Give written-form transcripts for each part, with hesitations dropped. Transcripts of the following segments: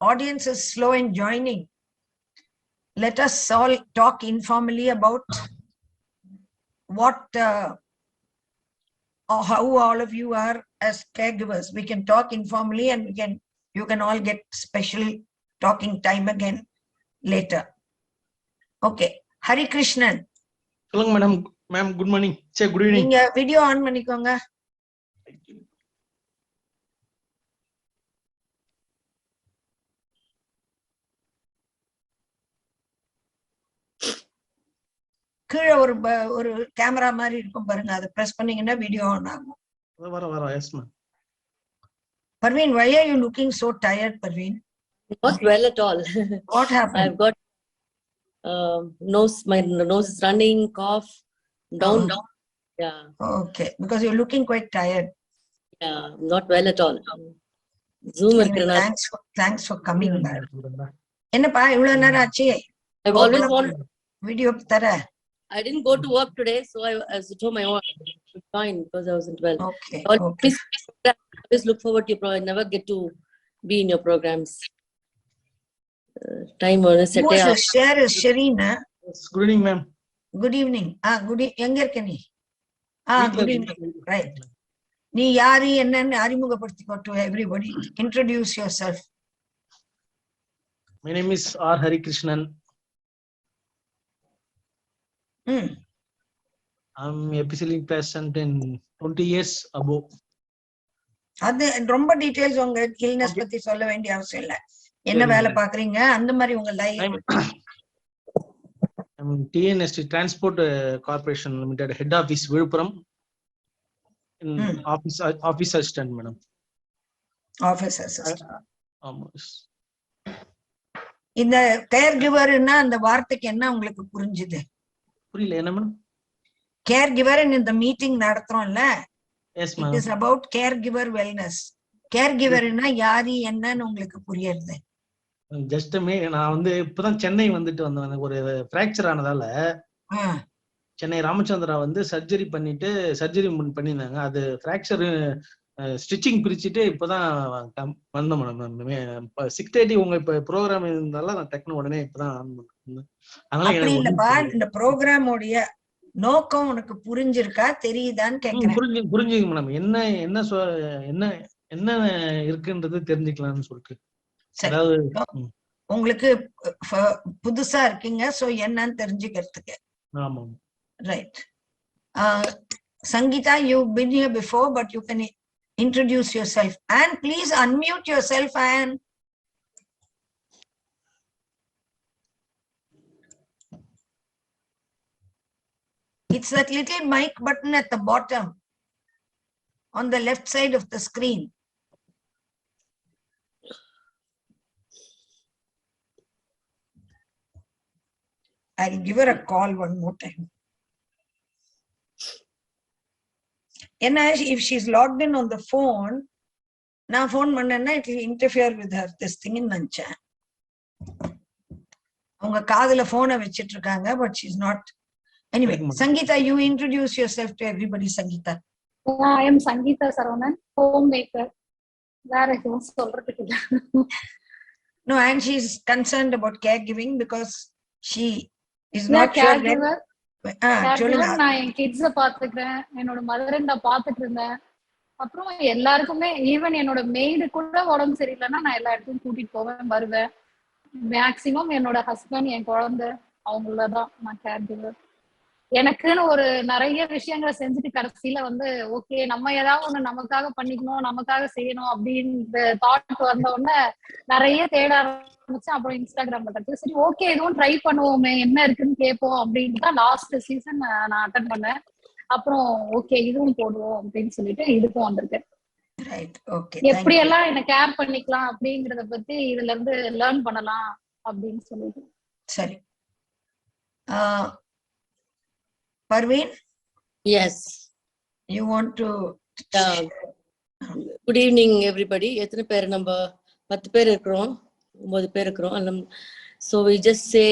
audience is slow in joining. Let us all talk informally about what or how all of you are as caregivers. We can talk informally, and you can all get special talking time again later. Okay. Hari Krishnan. Hello, madam. Ma'am, good morning. Say good evening. நீங்க video on பண்ணிக்கோங்க. கீழே ஒரு camera மாதிரி இருக்கும் பாருங்க, அதை press பண்ணீங்கன்னா video on ஆகும். Yes, ma'am. Parveen, why are you looking so tired, Parveen? Not well at all. What happened? I've got my nose is running, cough, down. Yeah. Okay, because you're looking quite tired. Yeah, not well at all. Zoom. Anyway, thanks for coming back. என்னப்பா இவ்வளவு நேரம் ஆச்சு? I've always wanted video தர. I didn't go to work today, so I was at home. I was fine because I wasn't well. Okay. Please always look forward to your program. I never get to be in your programs. Time on a set. Share is Sharina. Good evening, ma'am. Good evening. எங்க இருக்க நீ? Good evening. Right. நீ யாரு என்னன்னு அறிமுகப்படுத்திக்கோ to everybody. Introduce yourself. My name is R. Hari Krishnan. I'm epistling patient in 20 years above. அது ரொம்ப details உங்க illness பத்தி சொல்ல வேண்டிய அவசியம் இல்ல. என்ன வேலை பாக்குறீங்க அந்த மாதிரி உங்க life. I'm TNST Transport Corporation Limited, head office Vilupuram. Office assistant, madam. Office assistant. Almost. இந்த caregiverனா அந்த வார்த்தைக்கு என்ன உங்களுக்கு புரிஞ்சுது? புரியல என்ன மேடம்? caregiver இந்த மீட்டிங் நடத்துறோம்ல. Yes ma'am. It is about caregiver wellness. caregiverனா யாரு என்னன்னு உங்களுக்கு புரியுது? ஜஸ்ட் நான் வந்து இப்பதான் சென்னை வந்துட்டு வந்தேன். ஒரு ஃபிராக்சர் ஆனதால சென்னை ராமச்சந்திரா வந்து சர்ஜரி பண்ணியிருந்தாங்க. அது ஃபிராக்சர் ஸ்டிச்சிங் பிரிச்சுட்டு இப்பதான் வந்தோம் மேடம். 6:30 உங்க இப்ப ப்ரோக்ராம் இருந்தால நான் டக்குனு உடனே இப்பதான் ஆன் பண்ணேன். அப்படி இல்லப்பா, இந்த ப்ரோக்ராமோட நோக்கம் உனக்கு புரிஞ்சிருக்கா தெரியுதான்னு கேக்குறேன். புரிஞ்சுங்க மேடம். என்ன என்ன இருக்குன்றது தெரிஞ்சுக்கலாம்னு சொல்லிட்டு. அதாவது உங்களுக்கு புதுசா இருக்கீங்க, சோ என்னன்னு தெரிஞ்சுக்கிறதுக்கு. ஆமா. Right. Sangeeta, you've been here before, but you can introduce yourself and please unmute yourself. And it's that little mic button at the bottom on the left side of the screen. I'll give her a call one more time. And if she's logged in on the phone, na phone manna it will interfere with her this thing in nancha. Avanga kaadula phone vechittu irukanga, but she's not. Anyway, Sangeeta, you introduce yourself to everybody. Sangeeta. I am Sangeeta Saravanan, homemaker. Where I don't solradhukku. No, and she's concerned about caregiving because she is not caregiver. நான் என் kids பாத்துக்கிறேன், என்னோட mother நான் பாத்துட்டு இருந்தேன். அப்புறம் எல்லாருக்குமே even என்னோட maid கூட உடம்பு சரியில்லைன்னா நான் எல்லா இடத்துக்கும் கூட்டிட்டு போவேன் வருவேன். மேக்சிமம் என்னோட ஹஸ்பண்ட், என் குழந்தை, அவங்களதான் நான் கேர்கிவர். எனக்குன்னு ஒரு நிறைய விஷயங்களை செஞ்சுட்டு கடைசியில வந்து ஓகே நம்ம ஏதாவது ஒண்ணு நமக்காக பண்ணிக்கணும், நமக்காக செய்யணும் அப்படின்ற தாட் வந்த உடனே நிறைய தேட ஆரம்பிச்சேன். அப்புறம் இன்ஸ்டாகிராம்ல கிடைச்சது. சரி ஓகே இதுவும் ட்ரை பண்ணுவோமே, என்ன இருக்குன்னு கேட்போம் அப்படின்னு தான் லாஸ்ட் சீசன் நான் அட்டன் பண்ணேன். அப்புறம் ஓகே இதுவும் போடுவோம் அப்படின்னு சொல்லிட்டு இதுக்கும் வந்திருக்கேன். எப்படி எல்லாம் என்ன கேர் பண்ணிக்கலாம் அப்படிங்கறத பத்தி இதுல இருந்து லேர்ன் பண்ணலாம் அப்படின்னு சொல்லிட்டு. சரி. Parveen? Yes. You want to? Good evening, everybody. எத்தனை பேர் நம்ம 10 பேர் இருக்கிறோம், 9 பேர் இருக்கிறோம். So we just say,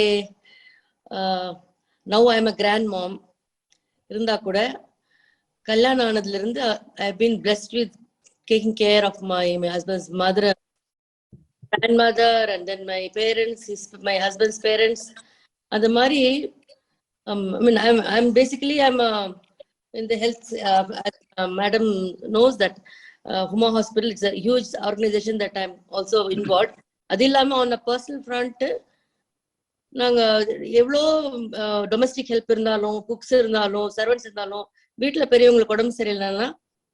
now I am a grandmom. இருந்தா கூட கல்யாணம் ஆனதுல இருந்து I have been blessed with taking care of my husband's mother. grandmother and then my parents, my husband's parents. அந்த மாதிரி I mean, I'm basically in the health. Madam knows that Huma Hospital is a huge organization that I'm also involved. அது இல்லாம on a personal front, நாங்க எவ்வளோ domestic help இருந்தாலும், cooks இருந்தாலும், servants இருந்தாலும், வீட்டுல பெரியவங்களுக்கு உடம்பு சரியில்லைன்னா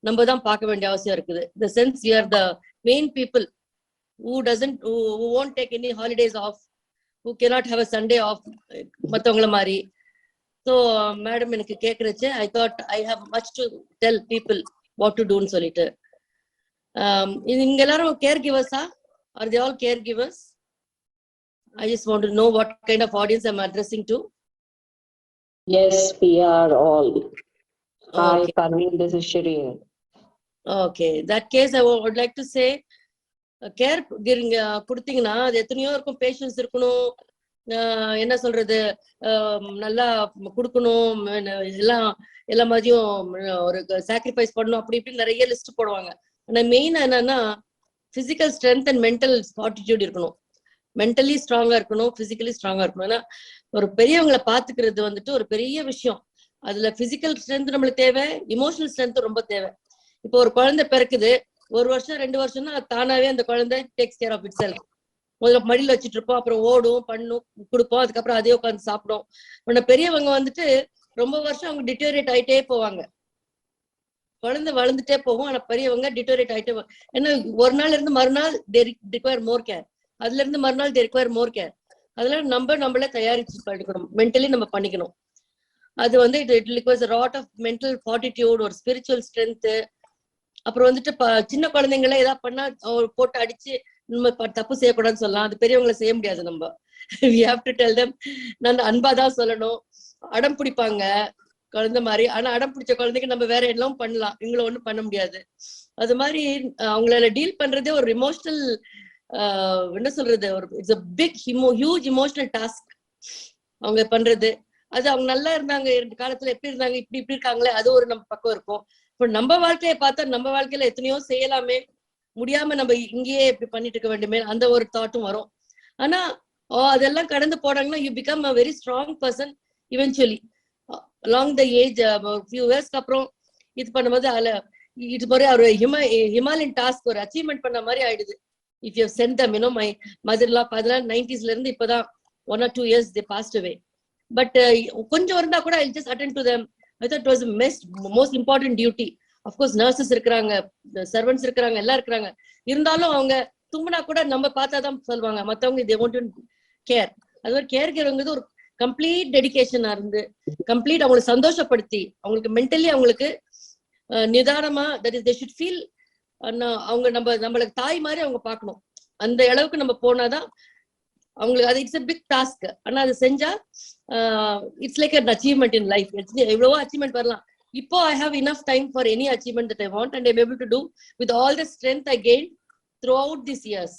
நம்ம தான் பார்க்க வேண்டிய அவசியம் இருக்குது. The sense you are the main people who won't take any holidays off, who cannot have a Sunday off, மத்தவங்கள மாதிரி. So மேடம் எனக்கு கேக்குறச்சு, I thought I have much to tell people what to do ன்னு சொல்லிட்டு. இங்க எல்லாரும் caregivers-ஆ? Are they all caregivers? I just want to know what kind of audience I'm addressing to. Yes, we are all. Hi, Okay. Parveen, this is Shireen. Okay, that case I would like to say, care கொடுத்தீங்கன்னா அது எத்தனையோ இருக்கும், patience இருக்கணும், என்ன சொல்றது, நல்லா கொடுக்கணும், எல்லா மாதிரியும் ஒரு சாக்ரிஃபைஸ் பண்ணணும், அப்படி இப்படி நிறைய லிஸ்ட் போடுவாங்க. ஆனா மெயின் என்னன்னா physical strength and mental fortitude இருக்கணும். மென்டலி ஸ்ட்ராங்கா இருக்கணும், பிசிக்கலி ஸ்ட்ராங்கா இருக்கணும். ஏன்னா ஒரு பெரியவங்களை பாத்துக்கிறது வந்துட்டு ஒரு பெரிய விஷயம். அதுல பிசிக்கல் ஸ்ட்ரென்த் நம்மளுக்கு தேவை, இமோஷனல் ஸ்ட்ரென்த் ரொம்ப தேவை. இப்போ ஒரு குழந்தை பிறக்குது, 1 வருஷம் 2 வருஷம்னா தானாவே அந்த குழந்தை takes care of itself. முதல்ல மடியில வச்சுட்டு இருப்போம், அப்புறம் ஓடும், பண்ணும், கொடுப்போம், அதுக்கப்புறம் அதே உட்காந்து சாப்பிடும். ஆனா பெரியவங்க வந்துட்டு ரொம்ப வருஷம் அவங்க டிட்டோரேட் ஆயிட்டே போவாங்க. குழந்தை வளர்ந்துட்டே போகும், ஆனா பெரியவங்க டிட்டோரேட் ஆயிட்டே போவாங்க. ஏன்னா ஒரு நாள் இருந்து மறுநாள் தே ரிக்வயர் மோர் கேர், அதுல இருந்து மறுநாள் தே ரிக்வயர் மோர் கேர். அதெல்லாம் நம்மளே தயாரிச்சு பண்ணிக்கணும், மென்டலி நம்ம பண்ணிக்கணும். அது வந்து it requires a lot of mental fortitude, ஒரு ஸ்பிரிச்சுவல் ஸ்ட்ரென்த். அப்புறம் வந்துட்டு சின்ன குழந்தைங்கள ஏதாவது பண்ணா போட்டு அடிச்சு நம்ம தப்பு செய்யக்கூடாதுன்னு சொல்லலாம், அது பெரியவங்களை செய்ய முடியாது. நம்ம we have to tell them. நான் அன்பாதான் சொல்லணும். அடம் பிடிப்பாங்க குழந்தை மாதிரி, ஆனா அடம் பிடிச்ச குழந்தைக்கு நம்ம வேற எல்லாம் பண்ணலாம், இவங்களை ஒண்ணும் பண்ண முடியாது. அது மாதிரி அவங்களால டீல் பண்றதே ஒரு இமோஷனல், என்ன சொல்றது, ஒரு it's a big huge emotional task அவங்க பண்றது. அது அவங்க நல்லா இருந்தாங்க காலத்துல, எப்படி இருந்தாங்க, இப்படி இருக்காங்களே, அது ஒரு நம்ம பக்கம் இருக்கும். இப்போ நம்ம வாழ்க்கையை பார்த்தா நம்ம வாழ்க்கையில எத்தனையோ செய்யலாமே, முடியாம நம்ம இங்கேயே இப்படி பண்ணிட்டு இருக்க வேண்டுமே, அந்த ஒரு தாட்டும் வரும். ஆனா அதெல்லாம் கடந்து போனாங்கன்னா you become a very strong person eventually along the age. Few இயர்ஸ்க்கு அப்புறம் இது பண்ணும்போது அதுல இது மாதிரி ஒரு ஹிமாலயன் டாஸ்க், ஒரு அச்சீவ்மெண்ட் பண்ண மாதிரி ஆயிடுது. If you sent them, you know, my மதர்லா அதெல்லாம் 90s இருந்து இப்பதான் 1 or 2 years they passed away. But கொஞ்சம் இருந்தா கூட I'll just attend to them. I thought it was the most important duty. Of course nurses இருக்காங்க, servants இருக்காங்க, எல்லாம் இருக்காங்க. இருந்தாலும் அவங்க தும்முனா கூட நம்ம பார்த்தாதான் சொல்லுவாங்க, மத்தவங்க they want to care. அது ஒரு கேர்கிவர்ங்கிறது ஒரு கம்ப்ளீட் டெடிகேஷனா இருந்து கம்ப்ளீட் அவங்களை சந்தோஷப்படுத்தி அவங்களுக்கு மென்டலி அவங்களுக்கு நிதானமா, that is they should feel, அவங்க நம்மளுக்கு தாய் மாதிரி அவங்க பார்க்கணும். அந்த அளவுக்கு நம்ம போனாதான் அவங்களுக்கு அது இட்ஸ் a big task. ஆனா அது செஞ்சா it's like an achievement in life. எவ்வளவோ அச்சீவ்மெண்ட் வரலாம். இப்போ I have enough time for any achievement that I want and I'm able to do with all the strength I gained throughout these years.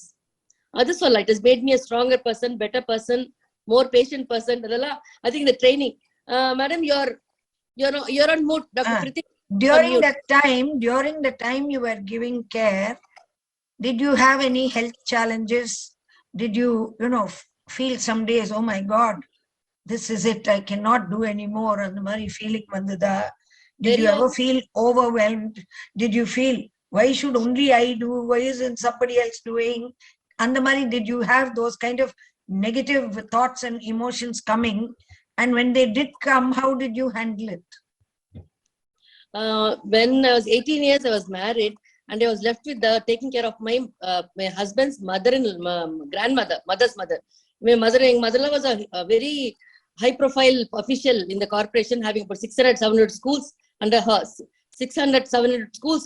அது சொல்ல, it has made me a stronger person, better person, more patient person. அதெல்லாம் I think the training. Madam, you're on mood. Dr. Prithika, during the time you were giving care, did you have any health challenges? Did you feel some days, oh my God, this is it, I cannot do anymore, and the mari feeling vandada? Did you ever feel overwhelmed? Did you feel, why should only I do, why isn't somebody else doing? And the mari, did you have those kind of negative thoughts and emotions coming? And when they did come, how did you handle it? When I was 18 years, I was married and I was left with taking care of my husband's mother's mother. My mother was a very high profile official in the corporation, having about 600-700 schools under her. 600-700 schools,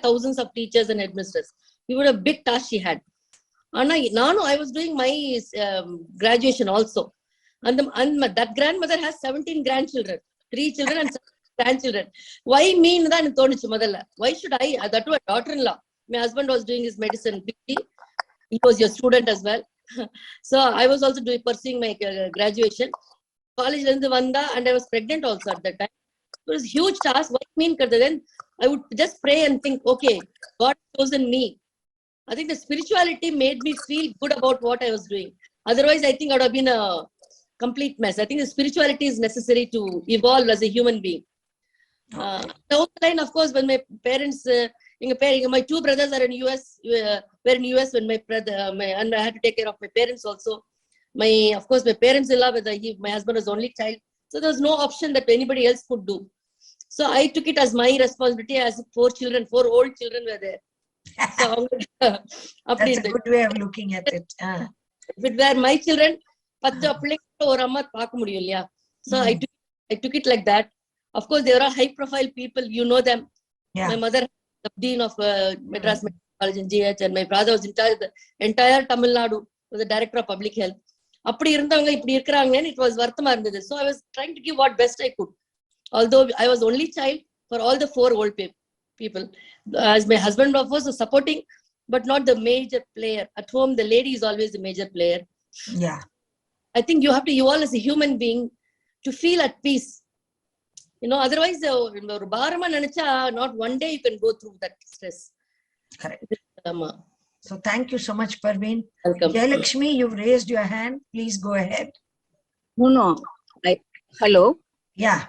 thousands of teachers and administrators. We would have big task she had. I was doing my graduation also. And that grandmother has 17 grandchildren, 3 children and 7 grandchildren. Why me? Why should I? That was a daughter-in-law. My husband was doing his medicine PhD. He was your student as well. So I was also pursuing my graduation. College and I was pregnant also at that time. It was a huge task. What mean? Then I would just pray and think, okay, God has chosen me. I think the spirituality made me feel good about what I was doing. Otherwise, I think I would have been a complete mess. I think the spirituality is necessary to evolve as a human being. Down the line, of course, when my parents, my two brothers are in US, were in US when my brother, and I had to take care of my parents also. Of course, my parents-in-law, my husband was only child. So there was no option that anybody else could do. So I took it as my responsibility as 4 old children were there. So that's a good way of looking at it. If it were my children, so I took it like that. Of course, there are high-profile people. You know them. Yeah. My mother, the dean of Madras Medical College in GH, and my brother was in charge of the entire Tamil Nadu, was the director of public health. It was varthama irundhathu. So I was trying to give what best I could. Although I was only child for all the 4 old people. As my husband was supporting, but not the major player. At home, the lady is always the major player. Yeah. I think you have to evolve as a human being to feel at peace. Otherwise, not one day you can go through that stress. Correct. So thank you so much, Parveen. Welcome. Jayalakshmi, you've raised your hand. Please go ahead. No. Hello. Yeah.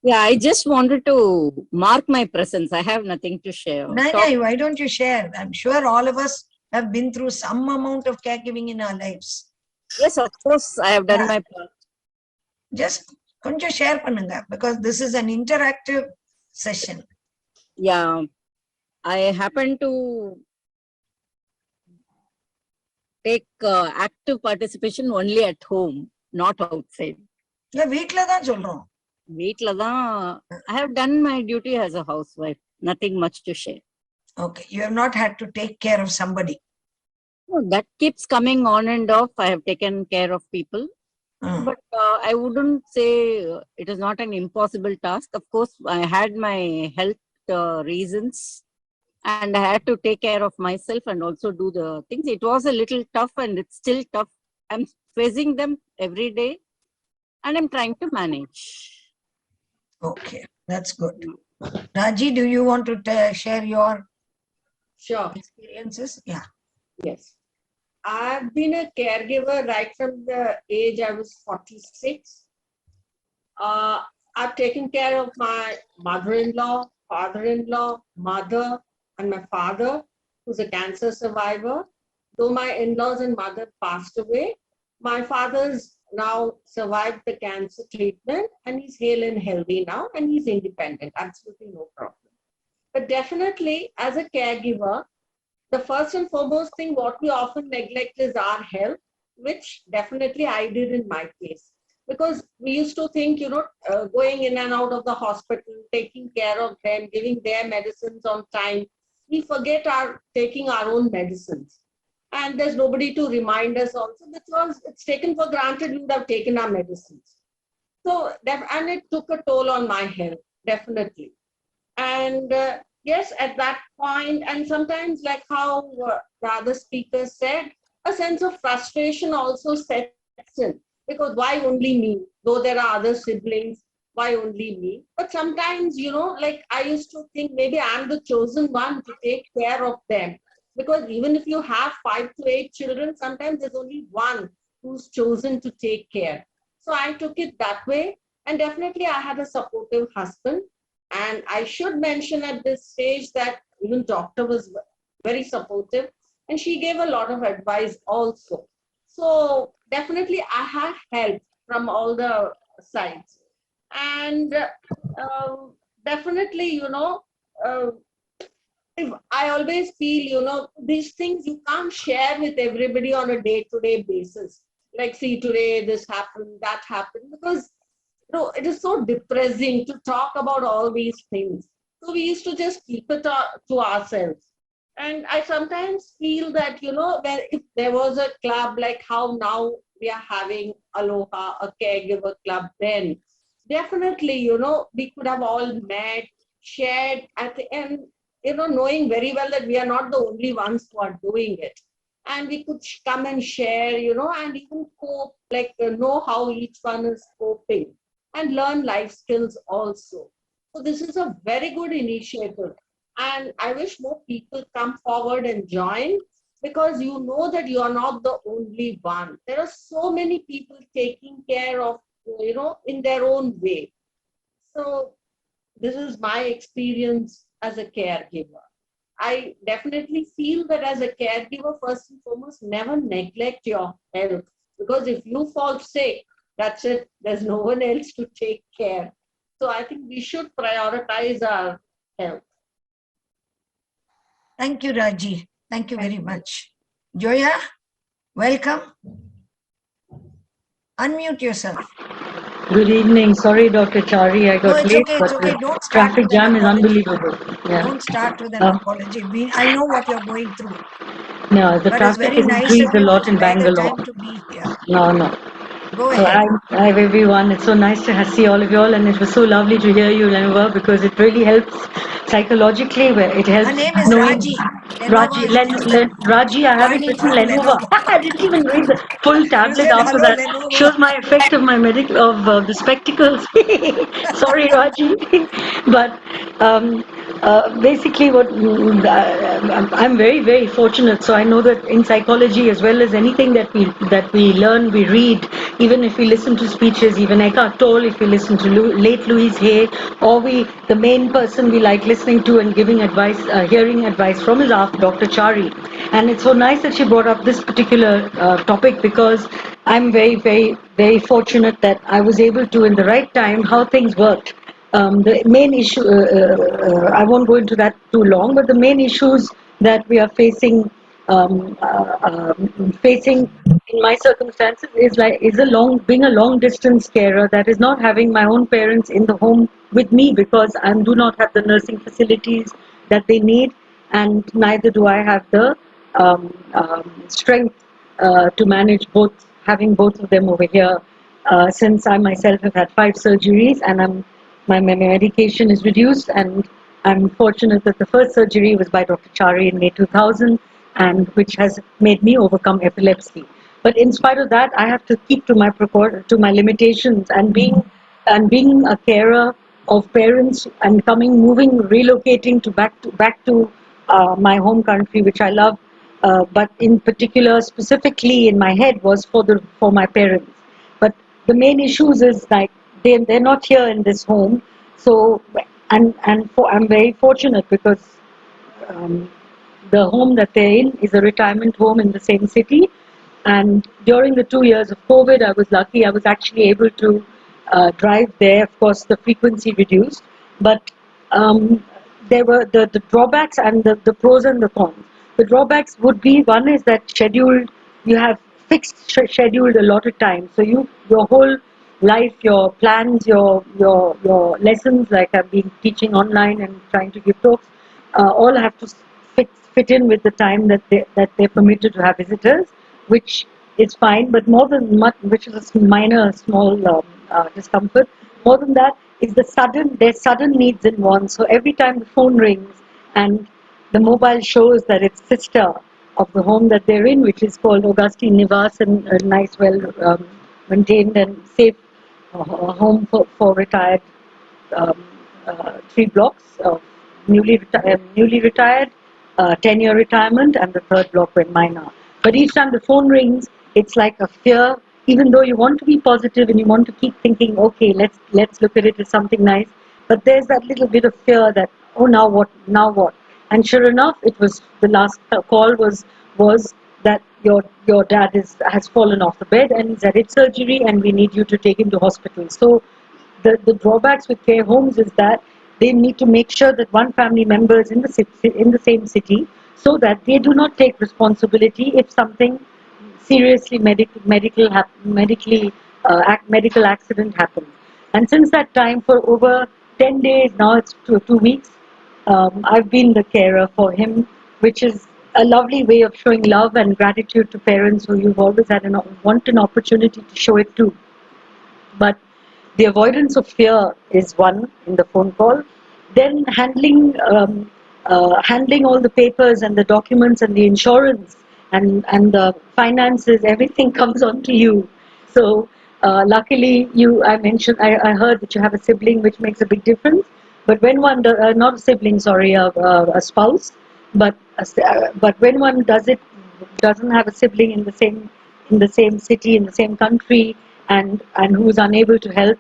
Yeah, I just wanted to mark my presence. I have nothing to share. Why don't you share? I'm sure all of us have been through some amount of caregiving in our lives. Yes, of course, I have done my part. Just konja share pannunga, because this is an interactive session. Yeah, I happen to take active participation only at home, not outside. Yeah, veetla dhaan solrom. I have done my duty as a housewife. Nothing much to share. Okay, you have not had to take care of somebody. No, that keeps coming on and off. I have taken care of people. But I wouldn't say it is not an impossible task. Of course, I had my health reasons and I had to take care of myself and also do the things. It was a little tough and it's still tough. I'm facing them every day and I'm trying to manage. Okay, that's good. Raji, do you want to share your experiences? Yeah. Yes. I've been a caregiver right from the age I was 46. I've taken care of my mother-in-law, father-in-law, mother, and my father, who's a cancer survivor. Though my in-laws and mother passed away, my father's now survived the cancer treatment and he's hale and healthy now and he's independent, absolutely no problem. But definitely as a caregiver, the first and foremost thing what we often neglect is our health, which definitely I did in my case. Because we used to think, going in and out of the hospital, taking care of them, giving their medicines on time, we forget taking our own medicines. And there's nobody to remind us also because it's taken for granted we would have taken our medicines. So, and it took a toll on my health, definitely. And yes, at that point, and sometimes like how the other speaker said, a sense of frustration also sets in. Because why only me? Though there are other siblings, why only me? But sometimes, like I used to think maybe I'm the chosen one to take care of them. Because even if you have 5 to 8 children, sometimes there's only one who's chosen to take care. So I took it that way. And definitely I had a supportive husband. And I should mention at this stage that even doctor was very supportive and she gave a lot of advice also. So definitely I had help from all the sides. And definitely, I always feel, these things you can't share with everybody on a day-to-day basis. Like, see, today this happened, that happened, because it is so depressing to talk about all these things. So we used to just keep it to ourselves. And I sometimes feel that, if there was a club like how now we are having Aloha, a caregiver club, then definitely, we could have all met, shared at the end, knowing very well that we are not the only ones who are doing it. And we could come and share, and even cope, know how each one is coping and learn life skills also. So this is a very good initiative. And I wish more people come forward and join, because you know that you are not the only one. There are so many people taking care of, in their own way. So this is my experience as a caregiver. I definitely feel that as a caregiver, first and foremost, never neglect your health. Because if you fall sick, that's it. There's no one else to take care. So I think we should prioritize our health. Thank you, Raji. Thank you very much. Joya, welcome. Unmute yourself. Good evening. Sorry, Dr. Chary, I got late, It's but okay. the Don't start traffic with an jam is apology. unbelievable. Yeah. Don't start with an apology. I know what you're going through. No, the But it's traffic very has nice increased of a you lot to in spare the Bangalore. time to be here. No. Go ahead. Hi, everyone. It's so nice to see all of you all, and it was so lovely to hear you, Lenova, because it really helps psychologically. It helps Her name is knowing Raji. Raji. I have it Rani written from Lenova. I didn't even read the full tablet said, after "Hello, that. Lenovo." Shows my effect of my the spectacles. Sorry, Raji, but basically, I'm very, very fortunate. So I know that in psychology, as well as anything that we learn, we read, even if we listen to speeches, even Eckhart Tolle, if we listen to late Louise Hay, or the main person we like listening to and giving advice, hearing advice from is our Dr. Chary. And it's so nice that she brought up this particular topic, because I'm very, very, very fortunate that I was able to, in the right time, how things worked. The main issue, I won't go into that too long, but the main issues that we are facing in my circumstances is being a long distance carer, that is not having my own parents in the home with me, because I do not have the nursing facilities that they need, and neither do I have the strength to manage having both of them over here, since I myself have had 5 surgeries, and my medication is reduced, and I'm fortunate that the first surgery was by Dr. Chary in May 2000, and which has made me overcome epilepsy. But in spite of that, I have to keep to my limitations, and being a carer of parents, and relocating back to my home country, which I love, but in particular, specifically in my head, was for my parents. But the main issues is like they're not here in this home, so I'm very fortunate, because the home that they're in is a retirement home in the same city. And during the 2 years of COVID, I was lucky. I was actually able to drive there. Of course, the frequency reduced, but there were the drawbacks and the pros and the cons. The drawbacks would be, one is that you have fixed scheduled a lot of time. So your whole life, your plans, your lessons, like I've been teaching online and trying to give talks, all have to fit in with the time that they're permitted to have visitors, which is fine. But more than much, which is a small discomfort. More than that is their sudden needs and wants. So every time the phone rings and the mobile shows that it's sister of the home that they're in, which is called Augustine Nivas, and a nice, well maintained and safe home for retired, 3 blocks of newly retired, 10-year retirement, and the third block where mine are. But each time the phone rings, it's like a fear. Even though you want to be positive and you want to keep thinking, okay, let's look at it as something nice, but there's that little bit of fear that, oh, now what? And sure enough, it was the last call was that your dad has fallen off the bed and he's had hip surgery, and we need you to take him to hospital. So the drawbacks with care homes is that they need to make sure that one family member is in the same city, so that they do not take responsibility if something seriously medical accident happens. And since that time, for over 10 days now, it's 2 weeks, I've been the carer for him, which is a lovely way of showing love and gratitude to parents who you've always want an opportunity to show it to. But the avoidance of fear is one in the phone call. Then handling all the papers and the documents and the insurance and the finances, everything comes on to you. So luckily, I heard that you have a sibling, which makes a big difference. But when one, not a sibling, sorry, a spouse, but when one doesn't have a sibling in the same city, in the same country, and who is unable to help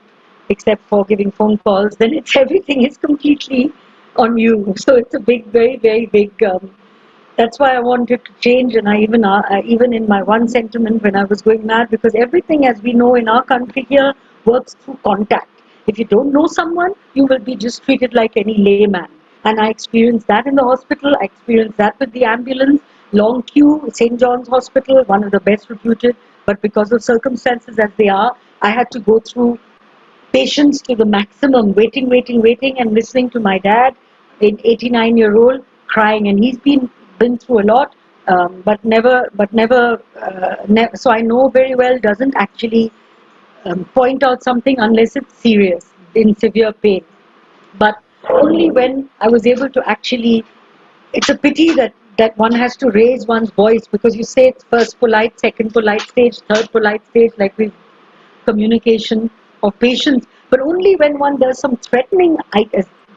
except for giving phone calls, then it's everything is completely on you. So it's a big, very, very big. That's why I wanted to change, and I even in my one sentiment when I was going mad, because everything, as we know in our country here, works through contact. If you don't know someone, you will be just treated like any layman. And I experienced that in the hospital. I experienced that with the ambulance. Long queue, St. John's Hospital, one of the best reputed, but because of circumstances as they are, I had to go through patience to the maximum, waiting, and listening to my dad, an 89-year-old, crying, and he's been through a lot, so I know very well doesn't actually point out something unless it's serious, in severe pain. But only when I was able to actually, it's a pity that one has to raise one's voice, because you say it's first polite, second polite stage, third polite stage, like we've communication or patience, but only when one does some threatening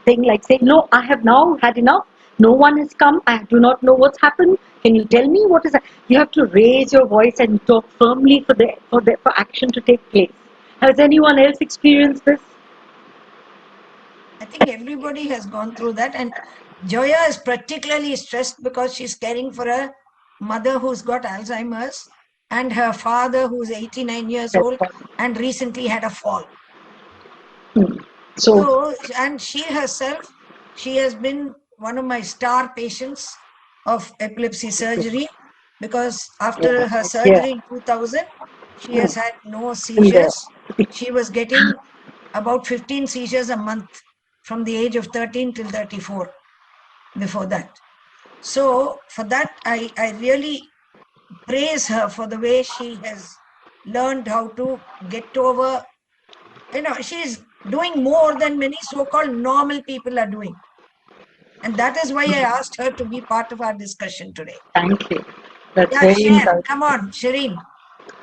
thing, like saying, no, I have now had enough, no one has come, I do not know what's happened, can you tell me what is that? You have to raise your voice and talk firmly for action to take place. Has anyone else experienced this? I think everybody has gone through that, and Joya is particularly stressed because she's caring for a mother who's got Alzheimer's and her father who's 89 years old and recently had a fall. So, and she herself, she has been one of my star patients of epilepsy surgery, because after her surgery in 2000, she has had no seizures. She was getting about 15 seizures a month from the age of 13 till 34 before that. So for that, I really praise her for the way she has learned how to get over. She's doing more than many so-called normal people are doing. And that is why I asked her to be part of our discussion today. Thank you. That's very Shane, come on, Shireen.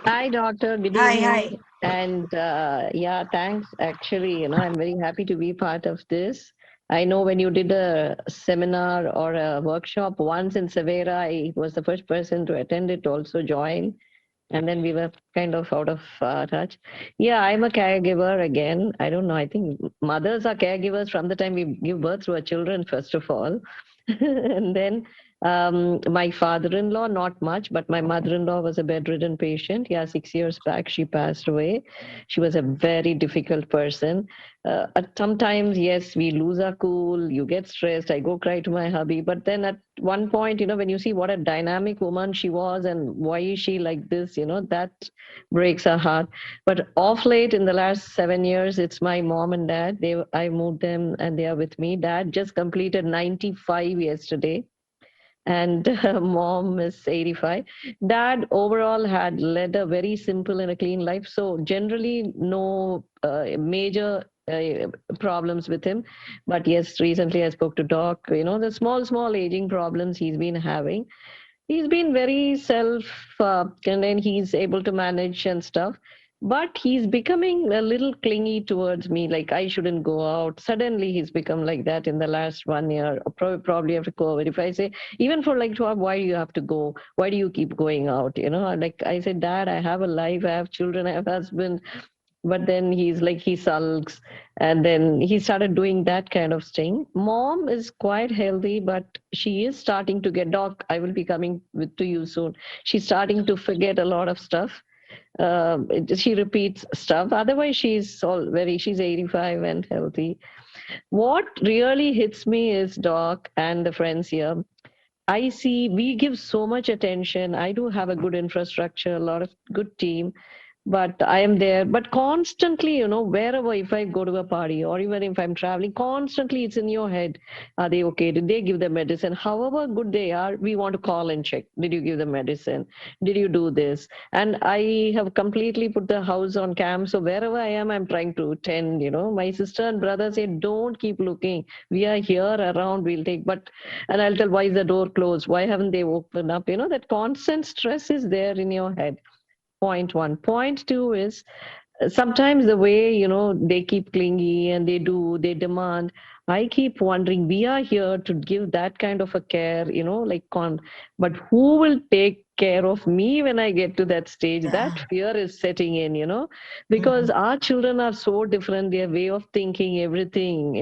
Hi, doctor. Good evening. Hi. And yeah, thanks. Actually, I'm very happy to be part of this. I know when you did a seminar or a workshop once in Severa, I was the first person to attend it, also join. And then we were kind of out of touch. Yeah, I'm a caregiver again. I don't know. I think mothers are caregivers from the time we give birth to our children, first of all. And then my father-in-law, not much, but my mother-in-law was a bedridden patient. Yeah, 6 years back, she passed away. She was a very difficult person. Sometimes, yes, we lose our cool, you get stressed, I go cry to my hubby. But then at one point, when you see what a dynamic woman she was and why is she like this, that breaks our heart. But off late, in the last 7 years, it's my mom and dad. I moved them and they are with me. Dad just completed 95 yesterday. And mom is 85. Dad overall had led a very simple and a clean life. So generally no major problems with him. But yes, recently I spoke to Doc, the small aging problems he's been having. He's been very and then he's able to manage and stuff. But he's becoming a little clingy towards me, like I shouldn't go out. Suddenly he's become like that in the last 1 year, probably after COVID. If I say, even for like 12, why do you have to go? Why do you keep going out? Like I said, Dad, I have a life, I have children, I have a husband. But then he's like, he sulks. And then he started doing that kind of thing. Mom is quite healthy, but she is starting to get, Doc, I will be coming to you soon. She's starting to forget a lot of stuff. She repeats stuff. Otherwise, she's 85 and healthy. What really hits me is, Doc and the friends here, I see we give so much attention. I do have a good infrastructure, a lot of good team. But I am there. But constantly, wherever, if I go to a party or even if I'm traveling, constantly it's in your head. Are they okay? Did they give the medicine? However good they are, we want to call and check. Did you give the medicine? Did you do this? And I have completely put the house on cam. So wherever I am, I'm trying to tend, My sister and brother say, don't keep looking. We are here around, we'll take. And I'll tell, why is the door closed? Why haven't they opened up? That constant stress is there in your head. Point one. Point two is sometimes the way, they keep clingy and they demand. I keep wondering, we are here to give that kind of a care, but who will take care of me when I get to that stage? That fear is setting in, because our children are so different, their way of thinking, everything,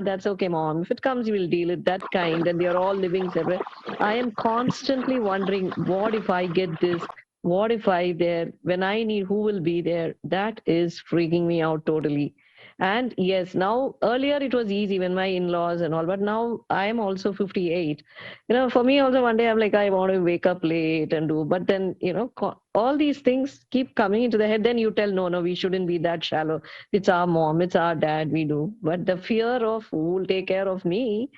that's okay, mom. If it comes, we'll deal it, that kind. And they're all living separate. I am constantly wondering, what if I get this? What if I there? When I need, who will be there? That is freaking me out totally. And yes, now earlier it was easy when my in-laws and all, but now I am also 58. For me also one day I'm like, I want to wake up late and do, but then, all these things keep coming into the head. Then you tell, no, we shouldn't be that shallow. It's our mom, it's our dad, we do. But the fear of who will take care of me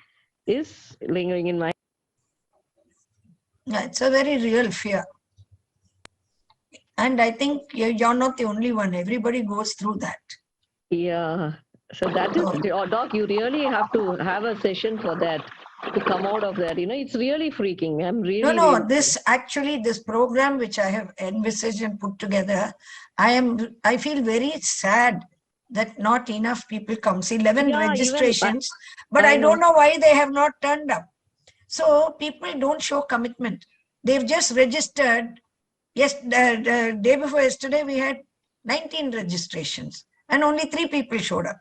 is lingering in my. Yeah, it's a very real fear. And I think you're not the only one. Everybody goes through that. Yeah. So that is, Doc, you really have to have a session for that, to come out of that. It's really freaking me. I'm really. No, this program which I have envisaged and put together, I feel very sad that not enough people come. See, 11 registrations, but I don't know why they have not turned up. So people don't show commitment. They've just registered. Yes, the day before yesterday, we had 19 registrations and only 3 people showed up.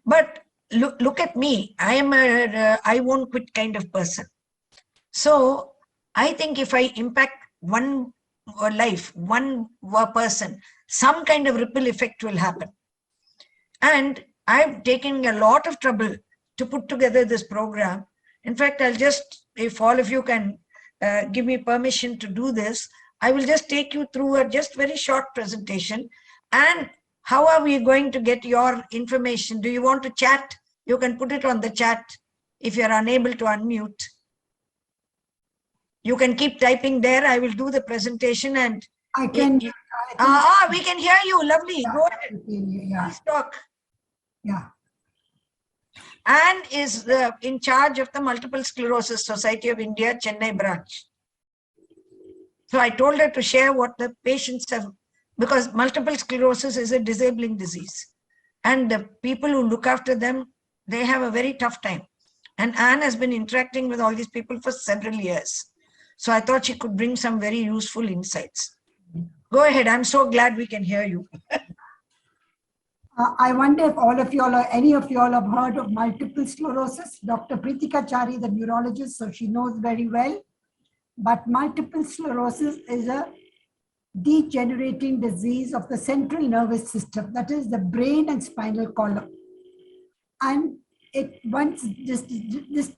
But look at me. I am I won't quit kind of person. So I think if I impact one life, one person, some kind of ripple effect will happen. And I've taken a lot of trouble to put together this program. In fact, I'll just, if all of you can give me permission to do this, I will just take you through a just very short presentation. And how are we going to get your information? Do you want to chat? You can put it on the chat if you're unable to unmute. You can keep typing there. I will do the presentation and I can. We can hear you. Lovely. Yeah, go ahead. Yeah. Please talk. Yeah. Anne is in charge of the Multiple Sclerosis Society of India, Chennai branch. So I told her to share what the patients have, because multiple sclerosis is a disabling disease. And the people who look after them, they have a very tough time. And Anne has been interacting with all these people for several years. So I thought she could bring some very useful insights. Go ahead. I'm so glad we can hear you. I wonder if all of you all or any of you all have heard of multiple sclerosis. Dr. Prithika Chary, the neurologist, so she knows very well. But multiple sclerosis is a degenerating disease of the central nervous system, that is the brain and spinal column. And once this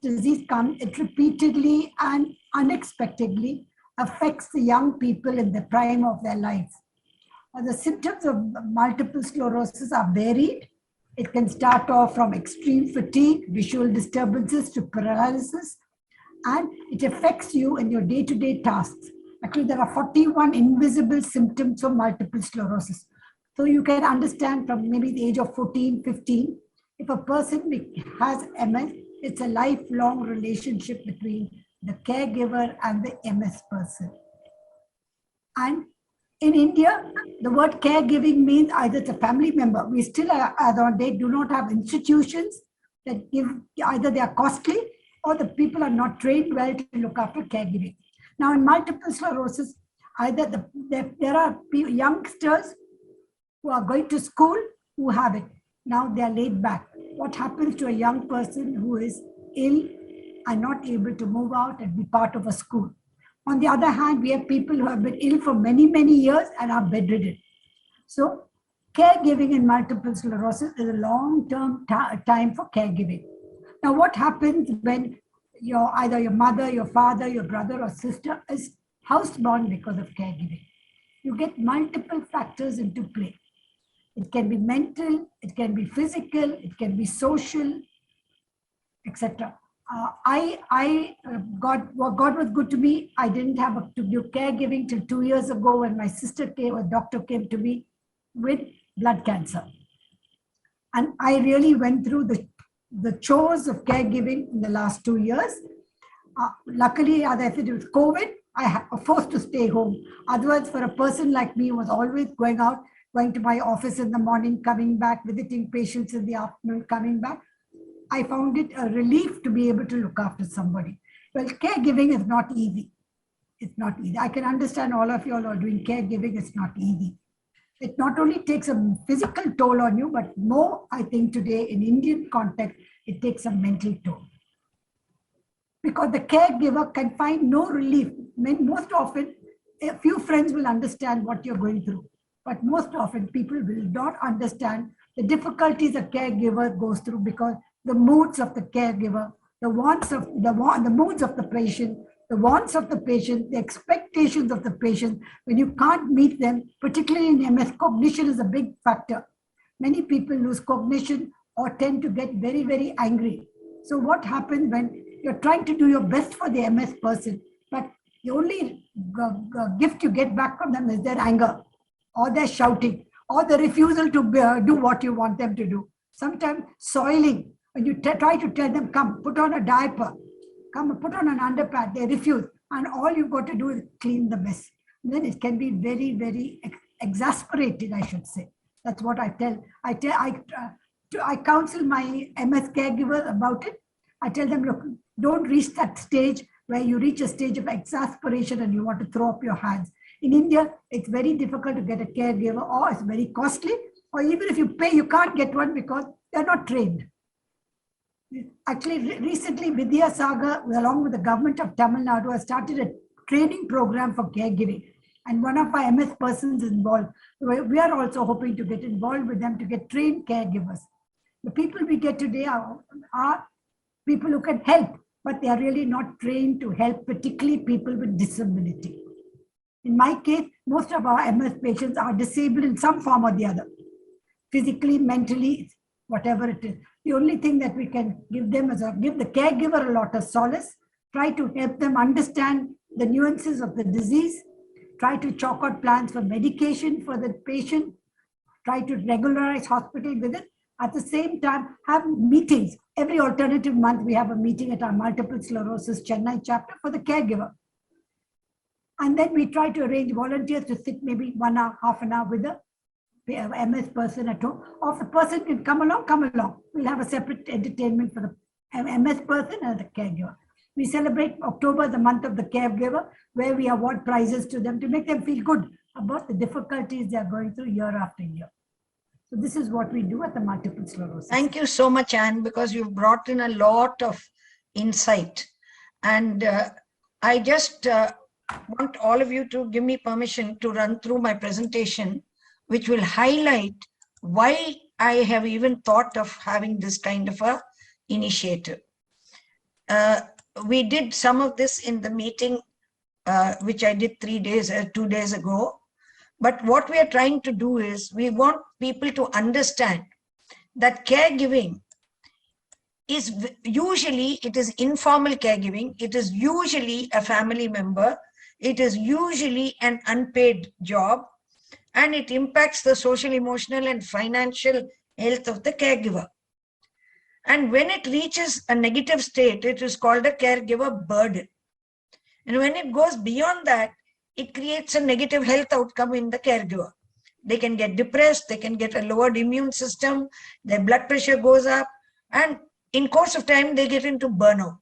disease comes, it repeatedly and unexpectedly affects the young people in the prime of their life. The symptoms of multiple sclerosis are varied. It can start off from extreme fatigue, visual disturbances to paralysis, and it affects you in your day-to-day tasks. Actually, there are 41 invisible symptoms of multiple sclerosis. So you can understand from maybe the age of 14, 15, if a person has MS, it's a lifelong relationship between the caregiver and the MS person. And in India, the word caregiving means either it's a family member. We still, as on date, do not have institutions that give, either they are costly or the people are not trained well to look after caregiving. Now, in multiple sclerosis, either there are youngsters who are going to school who have it. Now they are laid back. What happens to a young person who is ill and not able to move out and be part of a school? On the other hand, we have people who have been ill for many, many years and are bedridden. So caregiving in multiple sclerosis is a long-term time for caregiving. Now, what happens when either your mother, your father, your brother or sister is housebound because of caregiving? You get multiple factors into play. It can be mental, it can be physical, it can be social, etc. God was good to me. I didn't have to do caregiving till 2 years ago when my sister came, a doctor came to me with blood cancer. And I really went through the chores of caregiving in the last 2 years. Luckily, as I said, it was COVID, I was forced to stay home. Otherwise, for a person like me who was always going out, going to my office in the morning, coming back, visiting patients in the afternoon, coming back, I found it a relief to be able to look after somebody. Well, caregiving is not easy. It's not easy. I can understand all of you all are doing caregiving. It's not easy. It not only takes a physical toll on you, but more, I think today in Indian context, it takes a mental toll. Because the caregiver can find no relief. Most often, a few friends will understand what you're going through. But most often, people will not understand the difficulties a caregiver goes through because the moods of the caregiver, the moods of the patient, the wants of the patient, the expectations of the patient, when you can't meet them, particularly in MS, cognition is a big factor. Many people lose cognition or tend to get very, very angry. So what happens when you're trying to do your best for the MS person, but the only gift you get back from them is their anger, or their shouting, or the refusal to do what you want them to do. Sometimes soiling, when you try to tell them, come, put on a diaper, come, put on an underpad, they refuse. And all you've got to do is clean the mess. Then it can be very, very exasperating, I should say. That's what I tell. I counsel my MS caregivers about it. I tell them, look, don't reach that stage where you reach a stage of exasperation and you want to throw up your hands. In India, it's very difficult to get a caregiver, or it's very costly, or even if you pay, you can't get one because they're not trained. Actually, recently, Vidya Sagar, along with the government of Tamil Nadu, has started a training program for caregiving. And one of our MS persons is involved. We are also hoping to get involved with them to get trained caregivers. The people we get today are people who can help, but they are really not trained to help, particularly people with disability. In my case, most of our MS patients are disabled in some form or the other, physically, mentally, whatever it is. The only thing that we can give them is give the caregiver a lot of solace, try to help them understand the nuances of the disease, try to chalk out plans for medication for the patient, try to regularize hospital visits. At the same time, have meetings. Every alternative month, we have a meeting at our Multiple Sclerosis Chennai chapter for the caregiver. And then we try to arrange volunteers to sit maybe 1 hour, half an hour with the MS person at home. Or if the person can come along, come along. We'll have a separate entertainment for the MS person and the caregiver. We celebrate October, the month of the caregiver, where we award prizes to them to make them feel good about the difficulties they are going through year after year. So this is what we do at the Multiple Sclerosis. Thank you so much, Anne, because you've brought in a lot of insight. And I just want all of you to give me permission to run through my presentation, which will highlight why I have even thought of having this kind of a initiative. We did some of this in the meeting, which I did 2 days ago. But what we are trying to do is we want people to understand that caregiving is usually, it is informal caregiving. It is usually a family member. It is usually an unpaid job, and it impacts the social, emotional, and financial health of the caregiver. And when it reaches a negative state, it is called a caregiver burden. And when it goes beyond that, it creates a negative health outcome in the caregiver. They can get depressed, they can get a lowered immune system, their blood pressure goes up, and in course of time, they get into burnout.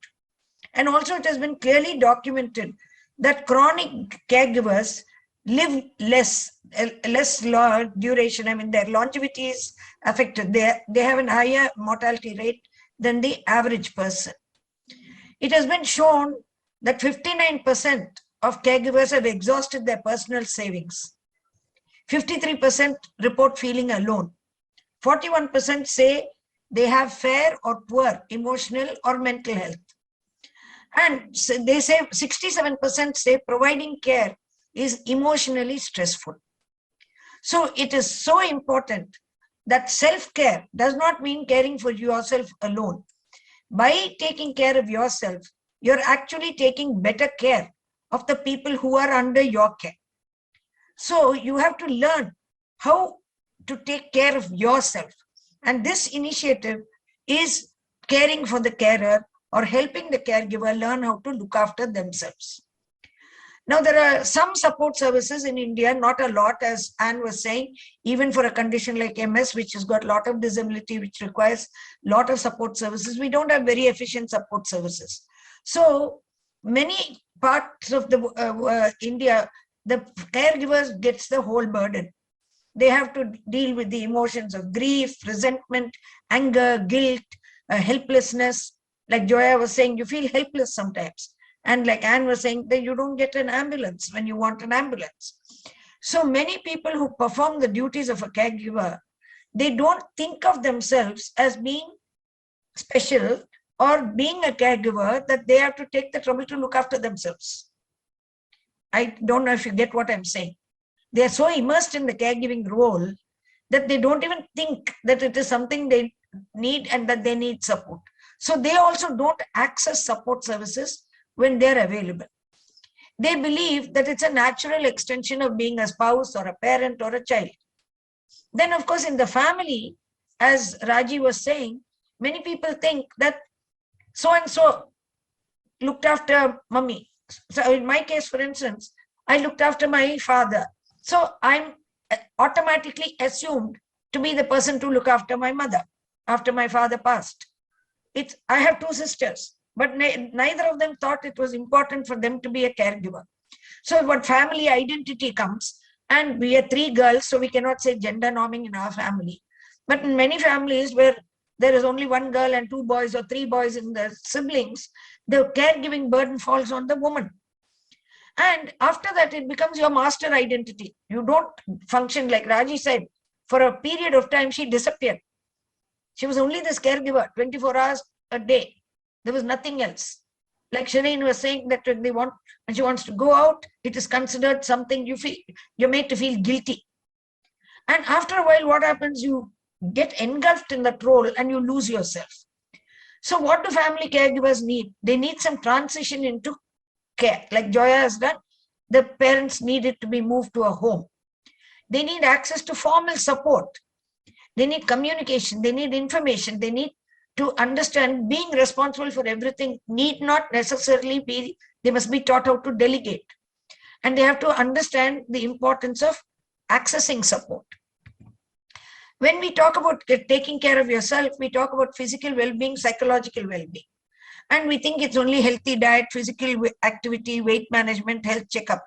And also it has been clearly documented that chronic caregivers live less duration. I mean, their longevity is affected. They have a higher mortality rate than the average person. It has been shown that 59% of caregivers have exhausted their personal savings. 53% report feeling alone. 41% say they have fair or poor emotional or mental health. And they say 67% say providing care is emotionally stressful. So it is so important that self-care does not mean caring for yourself alone. By taking care of yourself, you're actually taking better care of the people who are under your care. So you have to learn how to take care of yourself. And this initiative is caring for the carer or helping the caregiver learn how to look after themselves. Now, there are some support services in India, not a lot, as Anne was saying, even for a condition like MS, which has got a lot of disability, which requires a lot of support services. We don't have very efficient support services. So many parts of the India, the caregivers gets the whole burden. They have to deal with the emotions of grief, resentment, anger, guilt, helplessness. Like Joya was saying, you feel helpless sometimes. And like Anne was saying, that you don't get an ambulance when you want an ambulance. So many people who perform the duties of a caregiver, they don't think of themselves as being special or being a caregiver, that they have to take the trouble to look after themselves. I don't know if you get what I'm saying. They are so immersed in the caregiving role that they don't even think that it is something they need and that they need support. So they also don't access support services when they're available. They believe that it's a natural extension of being a spouse or a parent or a child. Then, of course, in the family, as Raji was saying, many people think that so-and-so looked after mummy. So in my case, for instance, I looked after my father. So I'm automatically assumed to be the person to look after my mother after my father passed. I have two sisters, but neither of them thought it was important for them to be a caregiver. So what family identity comes, and we are three girls, so we cannot say gender norming in our family. But in many families where there is only one girl and two boys or three boys in the siblings, the caregiving burden falls on the woman. And after that, it becomes your master identity. You don't function, like Raji said, for a period of time, she disappeared. She was only this caregiver, 24 hours a day. There was nothing else. Like Shireen was saying, that when she wants to go out, it is considered something you're made to feel guilty. And after a while, what happens? You get engulfed in that role and you lose yourself. So what do family caregivers need? They need some transition into care. Like Joya has done, the parents need it to be moved to a home. They need access to formal support. They need communication. They need information. They need to understand being responsible for everything need not necessarily be, they must be taught how to delegate. And they have to understand the importance of accessing support. When we talk about taking care of yourself, we talk about physical well-being, psychological well-being. And we think it's only healthy diet, physical activity, weight management, health checkup.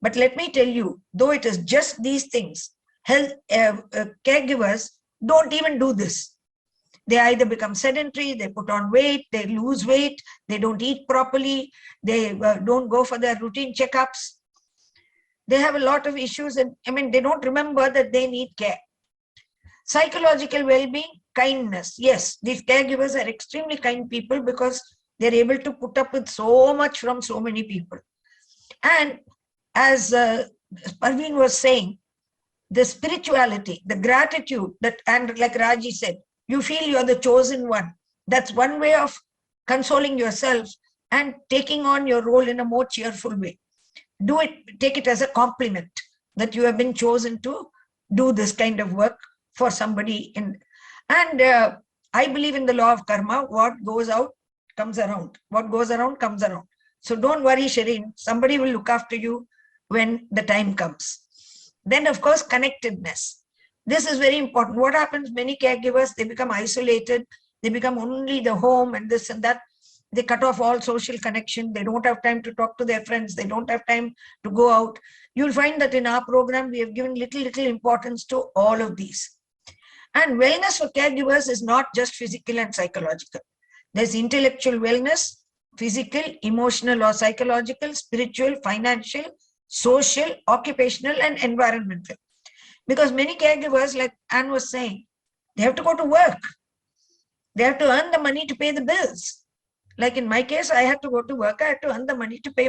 But let me tell you, though it is just these things, caregivers don't even do this. They either become sedentary, they put on weight, they lose weight, they don't eat properly, they don't go for their routine checkups. They have a lot of issues, and they don't remember that they need care. Psychological well-being, kindness. Yes, these caregivers are extremely kind people because they're able to put up with so much from so many people. And as Parveen was saying, the spirituality, the gratitude, and like Raji said, you feel you're the chosen one. That's one way of consoling yourself and taking on your role in a more cheerful way. Take it as a compliment that you have been chosen to do this kind of work for somebody. I believe in the law of karma. What goes out comes around. What goes around comes around. So don't worry, Shireen. Somebody will look after you when the time comes. Then, of course, connectedness. This is very important. What happens? Many caregivers, they become isolated. They become only the home and this and that. They cut off all social connection. They don't have time to talk to their friends. They don't have time to go out. You'll find that in our program, we have given little importance to all of these. And wellness for caregivers is not just physical and psychological. There's intellectual wellness, physical, emotional or psychological, spiritual, financial, social, occupational, and environmental. Because many caregivers, like Anne was saying, they have to go to work. They have to earn the money to pay the bills. Like in my case, I had to go to work. I had to earn the money to pay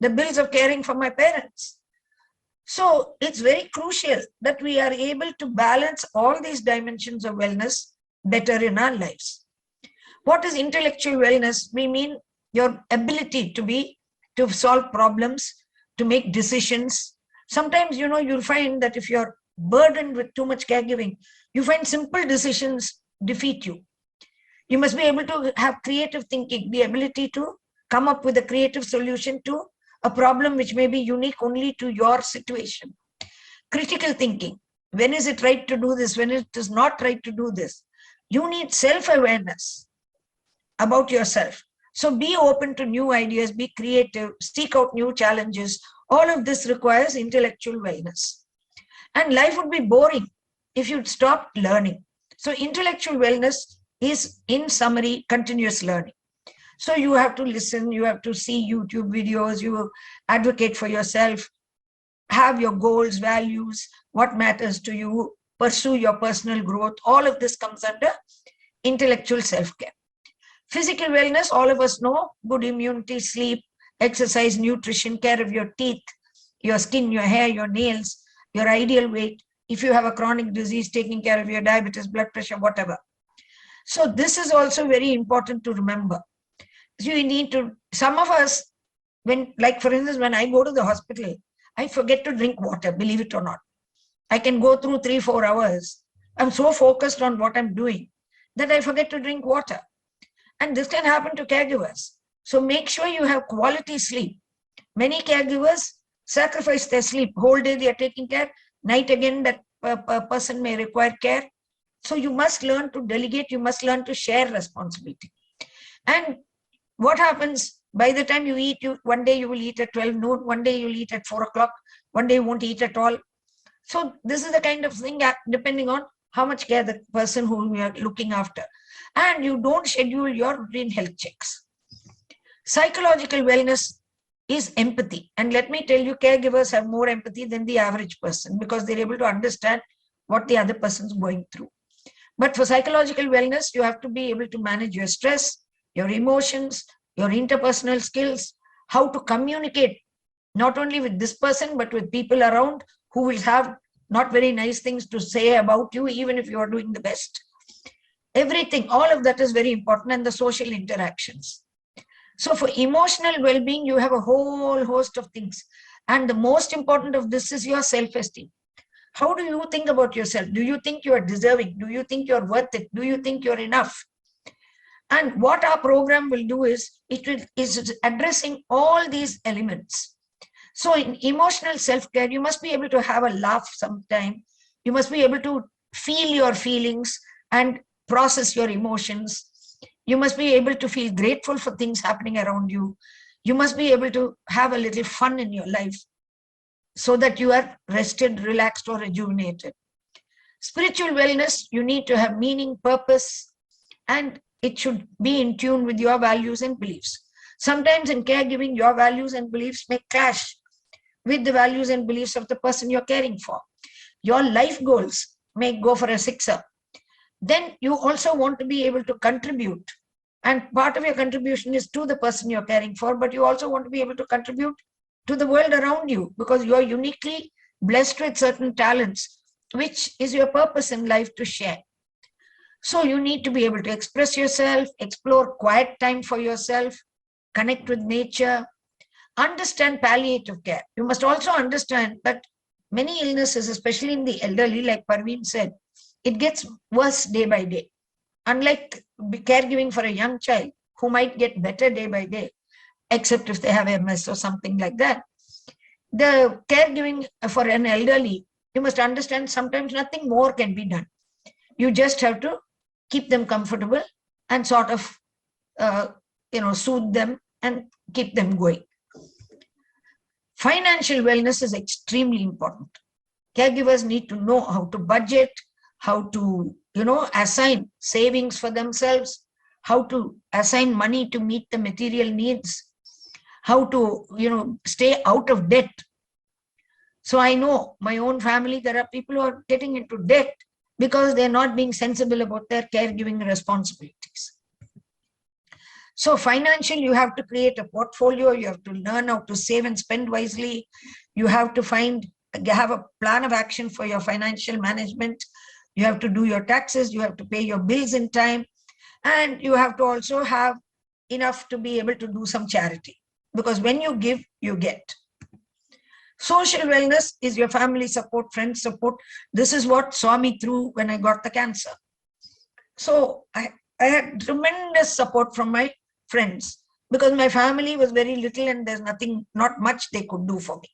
the bills of caring for my parents. So it's very crucial that we are able to balance all these dimensions of wellness better in our lives. What is intellectual wellness? We mean your ability to solve problems, to make decisions. Sometimes, you'll find that if you're burdened with too much caregiving, you find simple decisions defeat you. You must be able to have creative thinking, the ability to come up with a creative solution to a problem which may be unique only to your situation. Critical thinking. When is it right to do this? When it is not right to do this? You need self-awareness about yourself. So be open to new ideas, be creative, seek out new challenges. All of this requires intellectual wellness. And life would be boring if you'd stop learning. So intellectual wellness is, in summary, continuous learning. So you have to listen, you have to see YouTube videos, you advocate for yourself, have your goals, values, what matters to you, pursue your personal growth. All of this comes under intellectual self-care. Physical wellness, all of us know, good immunity, sleep, exercise, nutrition, care of your teeth, your skin, your hair, your nails, your ideal weight. If you have a chronic disease, taking care of your diabetes, blood pressure, whatever. So this is also very important to remember. So you need to, some of us, when, like for instance, when I go to the hospital, I forget to drink water, believe it or not. I can go through 3-4 hours. I'm so focused on what I'm doing that I forget to drink water. And this can happen to caregivers. So make sure you have quality sleep. Many caregivers sacrifice their sleep. Whole day they are taking care. Night again, that person may require care. So you must learn to delegate. You must learn to share responsibility. And what happens by the time you eat, one day you will eat at 12 noon, one day you'll eat at 4 o'clock, one day you won't eat at all. So this is the kind of thing depending on how much care the person whom you are looking after. And you don't schedule your routine health checks. Psychological wellness is empathy. And let me tell you, caregivers have more empathy than the average person because they're able to understand what the other person's going through. But for psychological wellness, you have to be able to manage your stress, your emotions, your interpersonal skills, how to communicate, not only with this person, but with people around who will have not very nice things to say about you, even if you are doing the best. Everything, all of that is very important, and the social interactions. So for emotional well-being, you have a whole host of things. And the most important of this is your self-esteem. How do you think about yourself? Do you think you are deserving? Do you think you're worth it? Do you think you're enough? And what our program will do is, is addressing all these elements. So in emotional self-care, you must be able to have a laugh sometime. You must be able to feel your feelings and process your emotions. You must be able to feel grateful for things happening around you. You must be able to have a little fun in your life so that you are rested, relaxed, or rejuvenated. Spiritual wellness, you need to have meaning, purpose, and it should be in tune with your values and beliefs. Sometimes in caregiving, your values and beliefs may clash with the values and beliefs of the person you're caring for. Your life goals may go for a sixer. Then you also want to be able to contribute. And part of your contribution is to the person you're caring for, but you also want to be able to contribute to the world around you because you are uniquely blessed with certain talents, which is your purpose in life to share. So you need to be able to express yourself, explore quiet time for yourself, connect with nature, understand palliative care. You must also understand that many illnesses, especially in the elderly, like Parveen said, it gets worse day by day. Unlike caregiving for a young child who might get better day by day, except if they have MS or something like that. The caregiving for an elderly, you must understand sometimes nothing more can be done. You just have to keep them comfortable and sort of, soothe them and keep them going. Financial wellness is extremely important. Caregivers need to know how to budget, how to, assign savings for themselves, how to assign money to meet the material needs, how to, stay out of debt. So I know my own family, there are people who are getting into debt because they're not being sensible about their caregiving responsibilities. So financially, you have to create a portfolio. You have to learn how to save and spend wisely. You have to have a plan of action for your financial management. You have to do your taxes. You have to pay your bills in time. And you have to also have enough to be able to do some charity. Because when you give, you get. Social wellness is your family support, friends support. This is what saw me through when I got the cancer. So I had tremendous support from my friends. because my family was very little and there's not much they could do for me.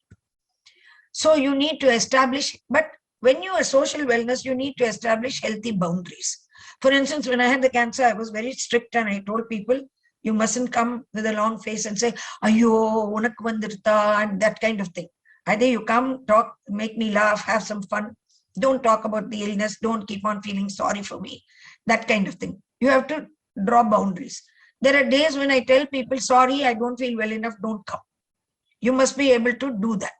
So you need to establish, but when you are social wellness, you need to establish healthy boundaries. For instance, when I had the cancer, I was very strict and I told people, you mustn't come with a long face and say, "Ayyo, unakku vandirtha," and that kind of thing. Either you come, talk, make me laugh, have some fun. Don't talk about the illness. Don't keep on feeling sorry for me. That kind of thing. You have to draw boundaries. There are days when I tell people, sorry, I don't feel well enough, don't come. You must be able to do that.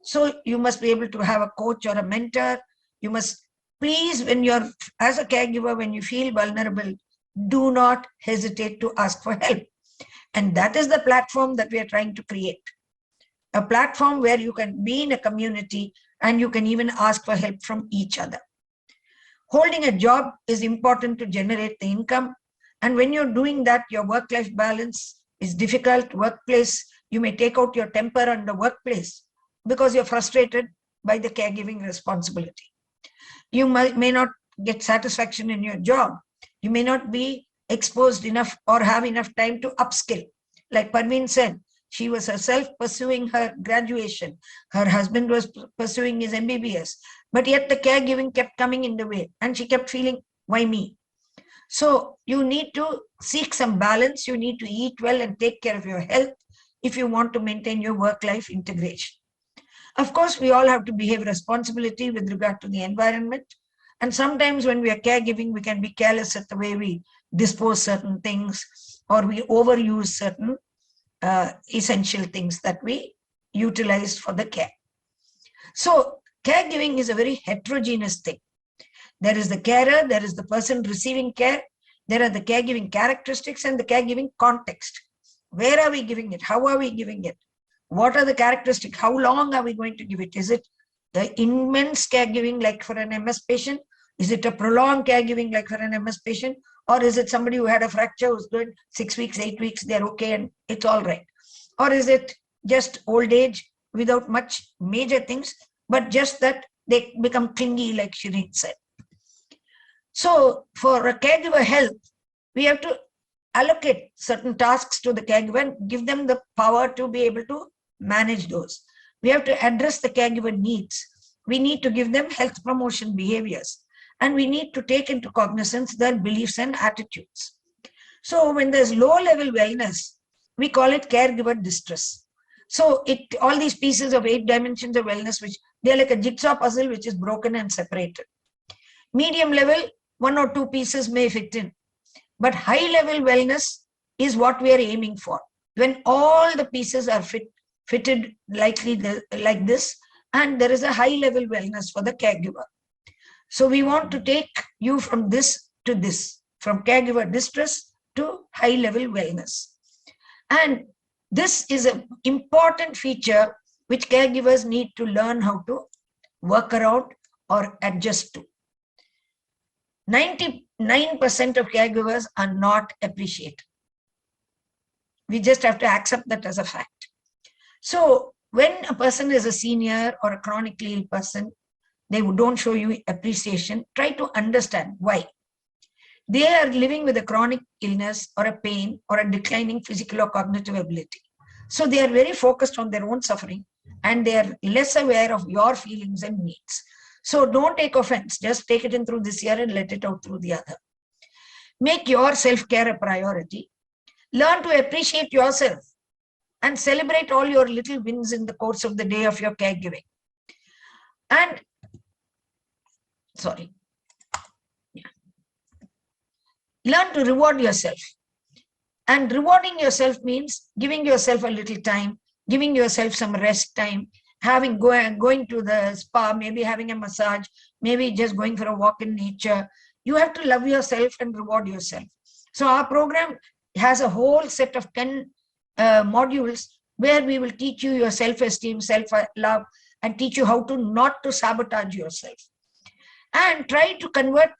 So you must be able to have a coach or a mentor. You must please, when you're as a caregiver, when you feel vulnerable, do not hesitate to ask for help. And that is the platform that we are trying to create. A platform where you can be in a community and you can even ask for help from each other. Holding a job is important to generate the income. And when you're doing that, your work-life balance is difficult. Workplace, you may take out your temper on the workplace because you're frustrated by the caregiving responsibility. You may not get satisfaction in your job. You may not be exposed enough or have enough time to upskill. Like Parveen said, she was herself pursuing her graduation. Her husband was pursuing his MBBS. But yet the caregiving kept coming in the way. And she kept feeling, why me? So you need to seek some balance. You need to eat well and take care of your health if you want to maintain your work-life integration. Of course, we all have to behave responsibility with regard to the environment. And sometimes when we are caregiving, we can be careless at the way we dispose certain things, or we overuse certain essential things that we utilize for the care. So caregiving is a very heterogeneous thing. There is the carer, there is the person receiving care, there are the caregiving characteristics and the caregiving context. Where are we giving it? How are we giving it? What are the characteristics? How long are we going to give it? Is it the immense caregiving like for an MS patient? Is it a prolonged caregiving like for an MS patient? Or is it somebody who had a fracture who's good 6 weeks, 8 weeks, they're okay and it's all right? Or is it just old age without much major things, but just that they become clingy like Shireen said? So for a caregiver health, we have to allocate certain tasks to the caregiver and give them the power to be able to manage those. We have to address the caregiver needs. We need to give them health promotion behaviors. And we need to take into cognizance their beliefs and attitudes. So when there's low-level wellness, we call it caregiver distress. So all these pieces of 8 dimensions of wellness, which they're like a jigsaw puzzle, which is broken and separated. Medium level, 1 or 2 pieces may fit in. But high-level wellness is what we are aiming for. When all the pieces are fitted like this, and there is a high-level wellness for the caregiver. So we want to take you from this to this, from caregiver distress to high-level wellness. And this is an important feature which caregivers need to learn how to work around or adjust to. 99% of caregivers are not appreciated. We just have to accept that as a fact. So when a person is a senior or a chronically ill person, they don't show you appreciation, try to understand why. They are living with a chronic illness or a pain or a declining physical or cognitive ability. So they are very focused on their own suffering and they are less aware of your feelings and needs. So don't take offense, just take it in through this year and let it out through the other. Make your self-care a priority. Learn to appreciate yourself and celebrate all your little wins in the course of the day of your caregiving. And learn to reward yourself. And rewarding yourself means giving yourself a little time, giving yourself some rest time, going to the spa, maybe having a massage, maybe just going for a walk in nature. You have to love yourself and reward yourself. So our program has a whole set of 10 modules where we will teach you your self-esteem, self-love, and teach you how to not to sabotage yourself. And try to convert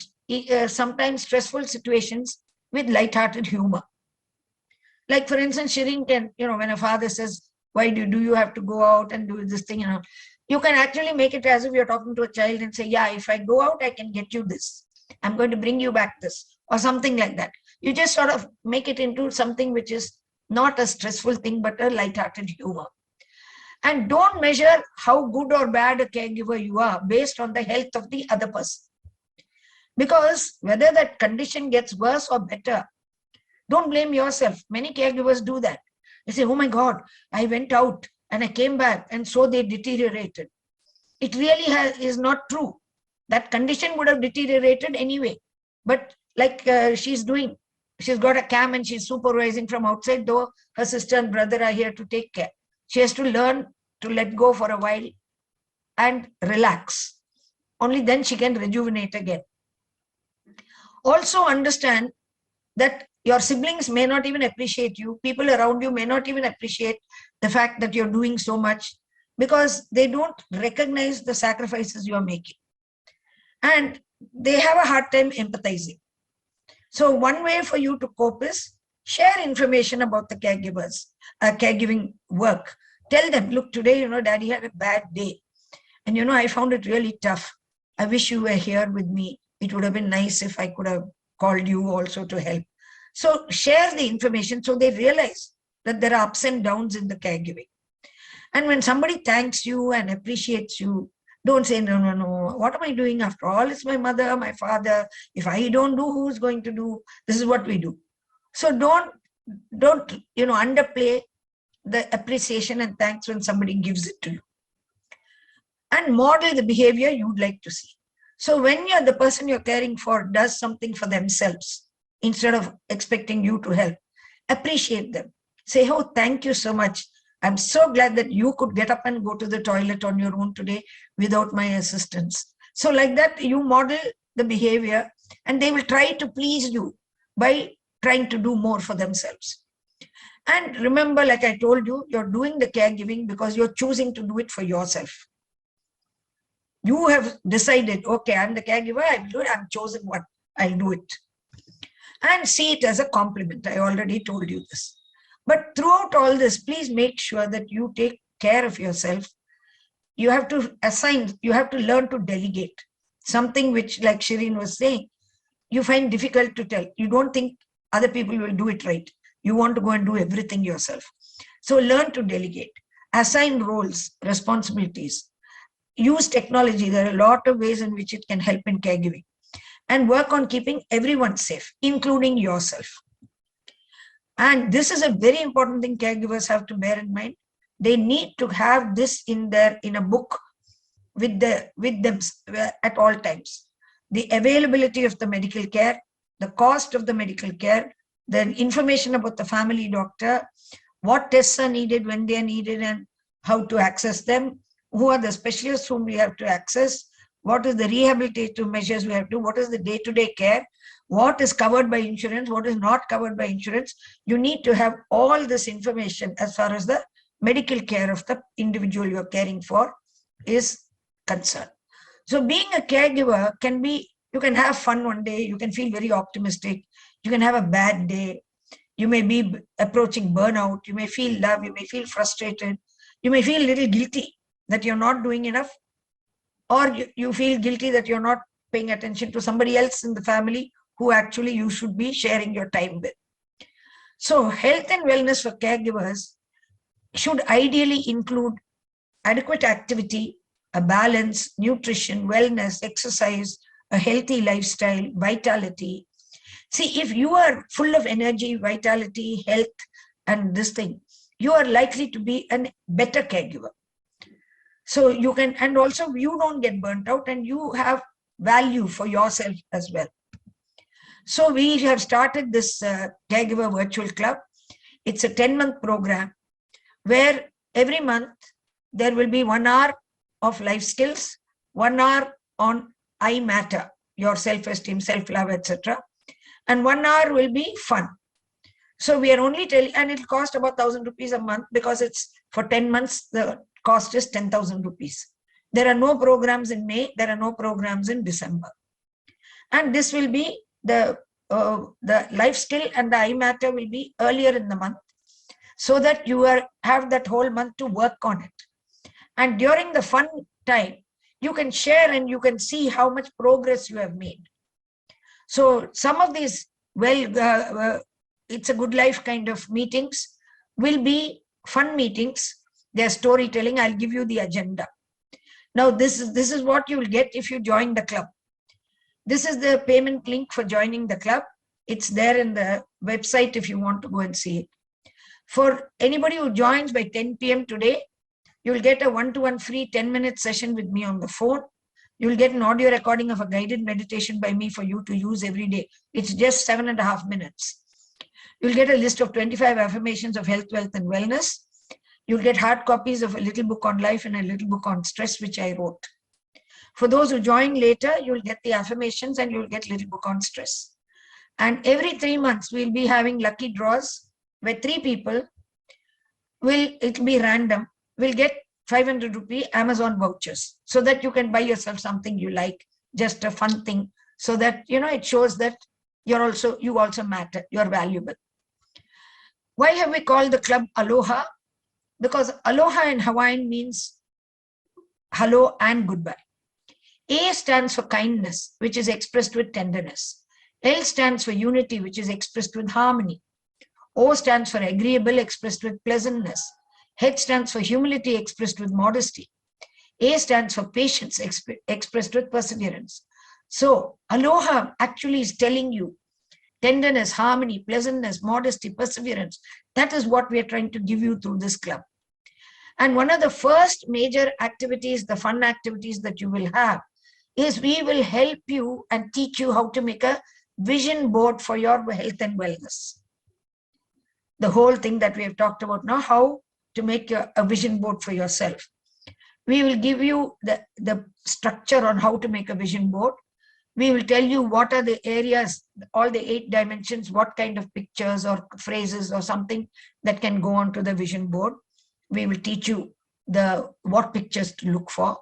sometimes stressful situations with light-hearted humor. Like for instance, Shireen can, when a father says, why do you have to go out and do this thing? You can actually make it as if you're talking to a child and say, yeah, if I go out, I can get you this. I'm going to bring you back this, or something like that. You just sort of make it into something which is not a stressful thing, but a light-hearted humor. And don't measure how good or bad a caregiver you are based on the health of the other person. Because whether that condition gets worse or better, don't blame yourself. Many caregivers do that. They say, oh my God, I went out and I came back and so they deteriorated. It really is not true. That condition would have deteriorated anyway. But like she's doing, she's got a cam and she's supervising from outside, though her sister and brother are here to take care. She has to learn to let go for a while and relax. Only then she can rejuvenate again. Also understand that your siblings may not even appreciate you. People around you may not even appreciate the fact that you're doing so much because they don't recognize the sacrifices you are making. And they have a hard time empathizing. So one way for you to cope is share information about the caregivers, caregiving work. Tell them, look, today, Daddy had a bad day. And, I found it really tough. I wish you were here with me. It would have been nice if I could have called you also to help. So share the information so they realize that there are ups and downs in the caregiving. And when somebody thanks you and appreciates you, don't say, no, what am I doing after all? It's my mother, my father. If I don't do, who's going to do? This is what we do. So don't underplay the appreciation and thanks when somebody gives it to you. And model the behavior you'd like to see. So when the person you're caring for does something for themselves, instead of expecting you to help, appreciate them. Say, oh, thank you so much. I'm so glad that you could get up and go to the toilet on your own today without my assistance. So like that, you model the behavior and they will try to please you by trying to do more for themselves. And remember, like I told you, you're doing the caregiving because you're choosing to do it for yourself. You have decided, okay, I'm the caregiver, I'll do it, I've chosen what, I'll do it. And see it as a compliment. I already told you this. But throughout all this, please make sure that you take care of yourself. You have to you have to learn to delegate. Something which, like Shireen was saying, you find difficult to tell. You don't think other people will do it right. You want to go and do everything yourself. So learn to delegate. Assign roles, responsibilities. Use technology. There are a lot of ways in which it can help in caregiving. And work on keeping everyone safe, including yourself. And this is a very important thing caregivers have to bear in mind. They need to have this in a book with them at all times. The availability of the medical care, the cost of the medical care, the information about the family doctor, what tests are needed, when they are needed, and how to access them, who are the specialists whom we have to access, what is the rehabilitative measures we have to do, what is the day-to-day care, what is covered by insurance, what is not covered by insurance. You need to have all this information as far as the medical care of the individual you're caring for is concerned. So being a caregiver can be, you can have fun one day, you can feel very optimistic, you can have a bad day, you may be approaching burnout, you may feel love, you may feel frustrated, you may feel a little guilty that you're not doing enough, or you feel guilty that you're not paying attention to somebody else in the family who actually you should be sharing your time with. So health and wellness for caregivers should ideally include adequate activity, a balance, nutrition, wellness, exercise, a healthy lifestyle, vitality. See, if you are full of energy, vitality, health, and this thing, you are likely to be a better caregiver. So you can, and also you don't get burnt out and you have value for yourself as well. So we have started this Caregiver Virtual Club. It's a 10-month program where every month there will be 1 hour of life skills, 1 hour on I matter, your self-esteem, self-love, etc. And 1 hour will be fun. So we are only telling, and it'll cost about 1,000 rupees a month because it's for 10 months, the cost is 10,000 rupees. There are no programs in May, there are no programs in December. And this will be the life skill and the I matter will be earlier in the month so that you have that whole month to work on it. And during the fun time, you can share and you can see how much progress you have made. So some of these, it's a good life kind of meetings will be fun meetings. They're storytelling. I'll give you the agenda. Now, this is what you will get if you join the club. This is the payment link for joining the club. It's there in the website if you want to go and see it. For anybody who joins by 10 p.m. today, you'll get a one-to-one free 10-minute session with me on the phone. You'll get an audio recording of a guided meditation by me for you to use every day. It's just 7.5 minutes. You'll get a list of 25 affirmations of health, wealth, and wellness. You'll get hard copies of a little book on life and a little book on stress, which I wrote. For those who join later, you'll get the affirmations and you'll get a little book on stress. And every 3 months, we'll be having lucky draws where 3 people it'll be random, will get 500 rupee Amazon vouchers so that you can buy yourself something you like, just a fun thing, so that, it shows that you also matter, you're valuable. Why have we called the club Aloha? Because Aloha in Hawaiian means hello and goodbye. A stands for kindness, which is expressed with tenderness. L stands for unity, which is expressed with harmony. O stands for agreeable, expressed with pleasantness. H stands for humility, expressed with modesty. A stands for patience, expressed with perseverance. So Aloha actually is telling you tenderness, harmony, pleasantness, modesty, perseverance. That is what we are trying to give you through this club. And one of the first major activities, the fun activities that you will have, is we will help you and teach you how to make a vision board for your health and wellness. The whole thing that we have talked about now, how to make a vision board for yourself. We will give you the structure on how to make a vision board. We will tell you what are the areas, all the 8 dimensions, what kind of pictures or phrases or something that can go onto the vision board. We will teach you what pictures to look for.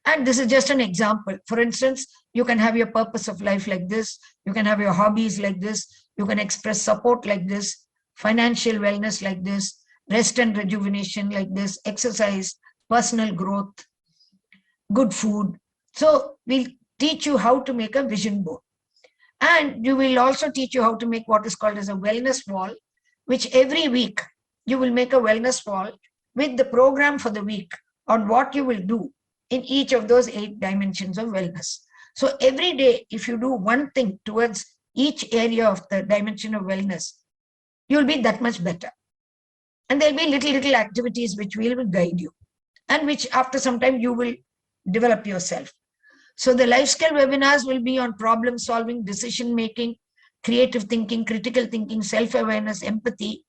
And this is just an example. For instance, you can have your purpose of life like this. You can have your hobbies like this. You can express support like this, financial wellness like this, rest and rejuvenation like this, exercise, personal growth, good food. So we'll teach you how to make a vision board. And you will also teach you how to make what is called as a wellness wall, which every week you will make a wellness wall with the program for the week on what you will do in each of those 8 dimensions of wellness. So every day, if you do one thing towards each area of the dimension of wellness, you'll be that much better. And there'll be little activities which will guide you and which after some time you will develop yourself. So the life skill webinars will be on problem solving, decision making, creative thinking, critical thinking, self-awareness, empathy,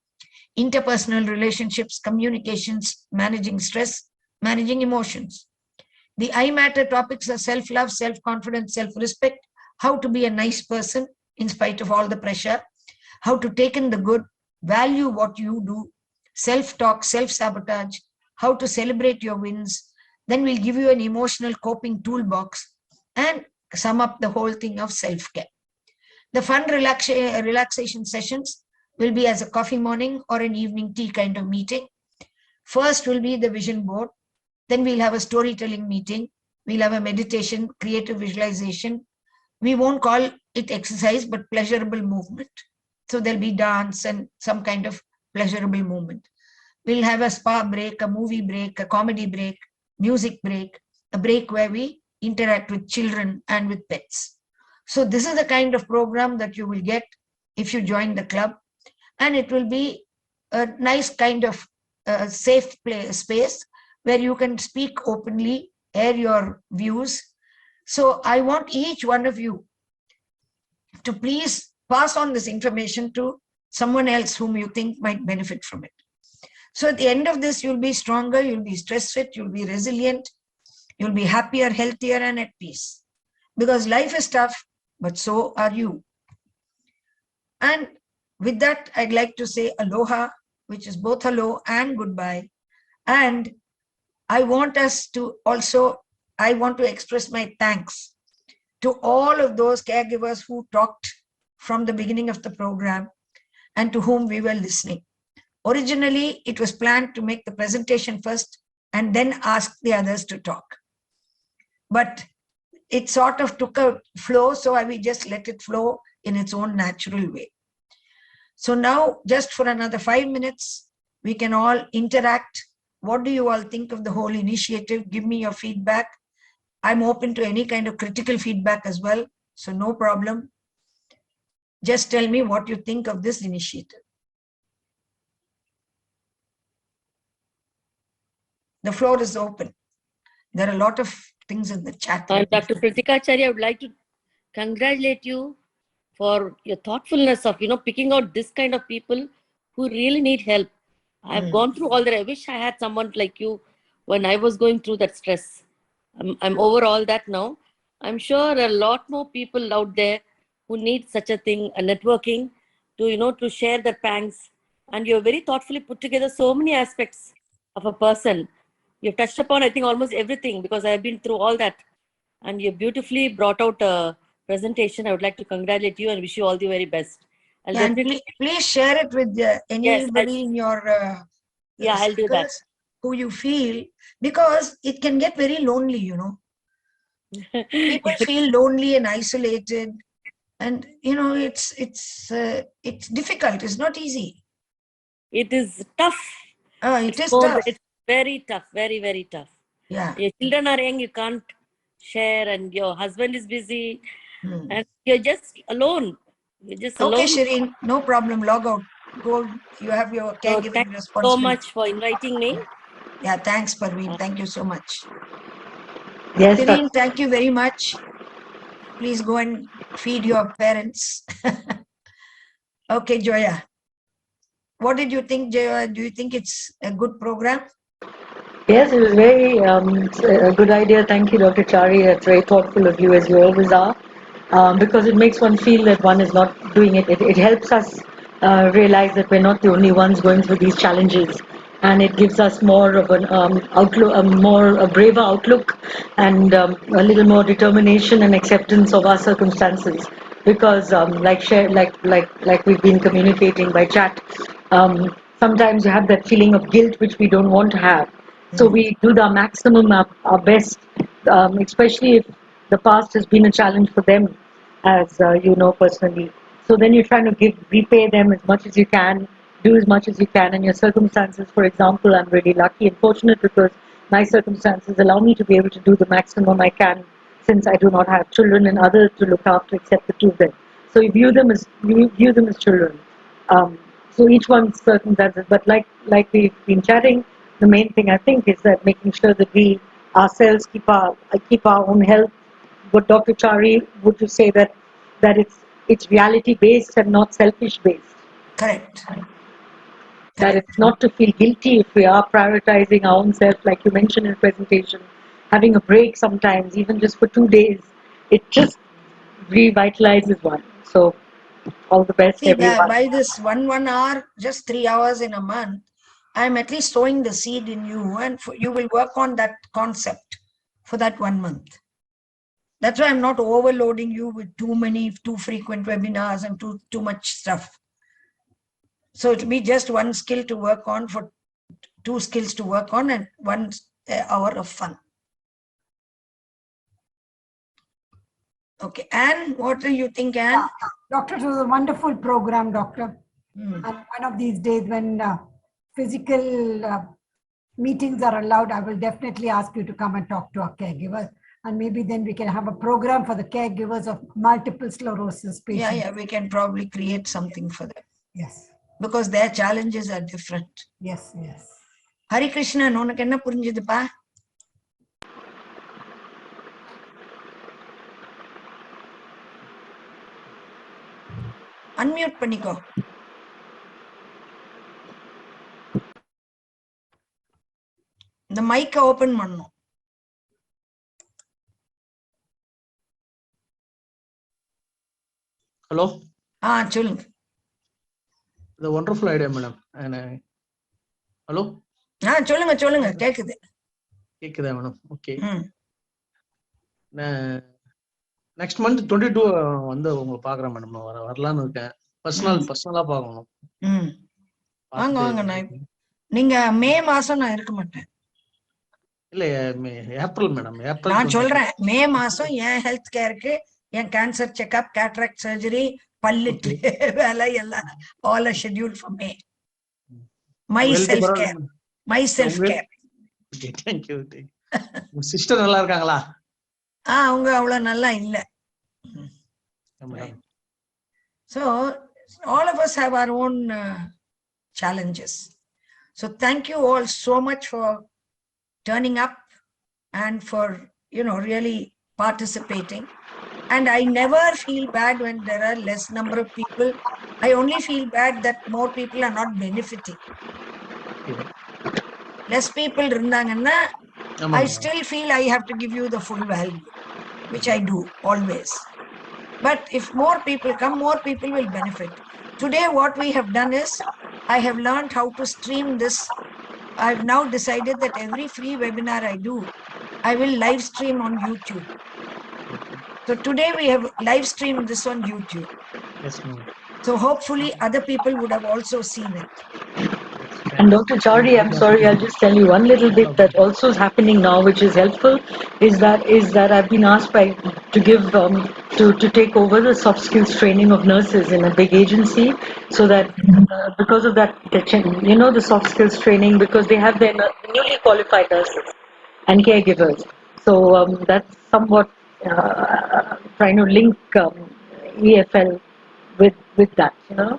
interpersonal relationships, communications, managing stress, managing emotions. The I matter topics are self-love, self-confidence, self-respect, how to be a nice person in spite of all the pressure, how to take in the good, value what you do, self-talk, self-sabotage, how to celebrate your wins. Then we'll give you an emotional coping toolbox and sum up the whole thing of self-care. The fun relaxation sessions will be as a coffee morning or an evening tea kind of meeting. First will be the vision board. Then we'll have a storytelling meeting. We'll have a meditation, creative visualization. We won't call it exercise, but pleasurable movement. So there'll be dance and some kind of pleasurable movement. We'll have a spa break, a movie break, a comedy break, music break, a break where we interact with children and with pets. So this is the kind of program that you will get if you join the club. And it will be a nice kind of safe space where you can speak openly, air your views. So I want each one of you to please pass on this information to someone else whom you think might benefit from it. So at the end of this, you'll be stronger, you'll be stress fit, you'll be resilient, you'll be happier, healthier, and at peace. Because life is tough, but so are you. And with that, I'd like to say aloha, which is both hello and goodbye. And I want to express my thanks to all of those caregivers who talked from the beginning of the program and to whom we were listening. Originally, it was planned to make the presentation first and then ask the others to talk. But it sort of took a flow, so I will just let it flow in its own natural way. So now, just for another 5 minutes, We can all interact. What do you all think of the whole initiative? Give me your feedback. I'm open to any kind of critical feedback as well, so no problem. Just tell me what you think of this initiative. The floor is open. There are a lot of things in the chat. Dr. Prithika Chary, I would like to congratulate you for your thoughtfulness of, picking out this kind of people who really need help. I've gone through all that. I wish I had someone like you when I was going through that stress. I'm over all that now. I'm sure a lot more people out there who need such a thing, a networking to share their pangs. And you're very thoughtfully put together so many aspects of a person. You've touched upon, I think, almost everything because I've been through all that. And you beautifully brought out a presentation. I would like to congratulate you and wish you all the very best. And please share it with anybody in your I'll do that. Who you feel, because it can get very lonely, People feel lonely and isolated, and it's difficult. It's not easy. It is tough. It is tough. It's very tough, very, very tough. Yeah. Your children are young, you can't share, and your husband is busy, and you're just alone. You're just alone. Okay, Shireen, no problem. Log out. Go. You have your caregiving responsibility. Thank you so much for inviting me. Yeah, thanks, Parveen. Thank you so much. Yes, Shireen, thank you very much. Please go and feed your parents. Okay, Joya. What did you think, Joya? Do you think it's a good program? Yes, it was very a good idea. Thank you, Dr. Chary. That's very thoughtful of you, as you always are, because it makes one feel that one is not doing it. It helps us realize that we're not the only ones going through these challenges, and it gives us more of an outlook, a braver outlook, and a little more determination and acceptance of our circumstances. Because, like we've been communicating by chat, sometimes you have that feeling of guilt which we don't want to have. So we do the maximum, our best, especially if the past has been a challenge for them, as personally. So then you're trying to repay them as much as you can, do as much as you can. And your circumstances, for example, I'm really lucky and fortunate because my circumstances allow me to be able to do the maximum I can, since I do not have children and others to look after except the two of them. So you view them as children. So each one's circumstances, but like we've been chatting, the main thing I think is that making sure that we ourselves keep our own health. But Dr. Chary, would you say that it's reality based and not selfish based? Correct. That it's not to feel guilty if we are prioritizing our own self, like you mentioned in the presentation, having a break sometimes, even just for 2 days, it just revitalizes one. So all the best, everyone. By this one hour, just 3 hours in a month, I'm at least sowing the seed in you, and you will work on that concept for that 1 month. That's why I'm not overloading you with too frequent webinars and too much stuff. So it'll be just one skill to work on, for 2 skills to work on, and 1 hour of fun. Okay, Anne, what do you think, Anne? Doctor, it was a wonderful program, Doctor. And one of these days when physical meetings are allowed, I will definitely ask you to come and talk to our caregivers. And maybe then we can have a program for the caregivers of multiple sclerosis patients. Yeah, we can probably create something for them. Yes. Because their challenges are different. Yes, yes. Hari Krishna, உனக்கு என்ன புரிஞ்சுதுப்பா? Unmute பண்ணிக்கோ. இந்த மைக்க open பண்ணணும். Hello. சொல்லுங்க. The wonderful idea, madam. And hello. சொல்லுங்க கேக்குது. கேக்குதா மேடம்? ஓகே. நெக்ஸ்ட் மந்த் 22 வந்து உங்களை பாக்குறேன் மேடம். வரலான்னு இருக்கேன். பர்சனலா பார்க்கணும். வாங்க. நீங்க மே மாசம் நான் இருக்க மாட்டேன். இல்ல ஏப்ரல் மேடம். நான் சொல்றேன் மே மாசம் என் ஹெல்த் கேருக்கு, என் கேன்சர் செக்அப், கேட்ராக்ட் சர்ஜரி, பல்லுக்கு வேலை எல்லாம் all are scheduled for May. My Wealth self-care. My self-care. Okay, thank you. Sister நல்லா இருக்காங்களா? அவங்க அவ்வளவு நல்லா இல்ல. So all of us have our own challenges. So thank you all so much for turning up and for, you know, really participating. And I never feel bad when there are less number of people. I only feel bad that more people are not benefiting. Less people irundanga, I still feel I have to give you the full value, which I do always. But if more people come, more people will benefit. Today what we have done is, I have learned how to stream this. I've now decided that every free webinar I do, I will live stream on YouTube. So today we have live streamed this on YouTube. Yes, ma'am. So hopefully other people would have also seen it. And Dr. Chary, I'm sorry, I'll just tell you one little bit that also is happening now, which is helpful, is that I've been asked to take over the soft skills training of nurses in a big agency, so that because of that, you know, the soft skills training, because they have their newly qualified nurses and caregivers. So that's somewhat trying to link EFL with that, you know.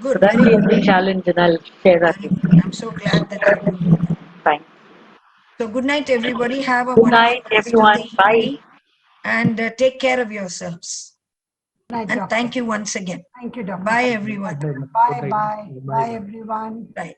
Good, So that'll very be a good. big challenge, and I'll share that with you. I'm so glad that you're doing that. Thanks. So good night, everybody. Have a Good wonderful night, rest of everyone. the Bye. evening. And take care of yourselves. Night, And doctor. thank you once again. Thank you, doctor. Bye, everyone. Bye, bye. Bye, everyone. Right.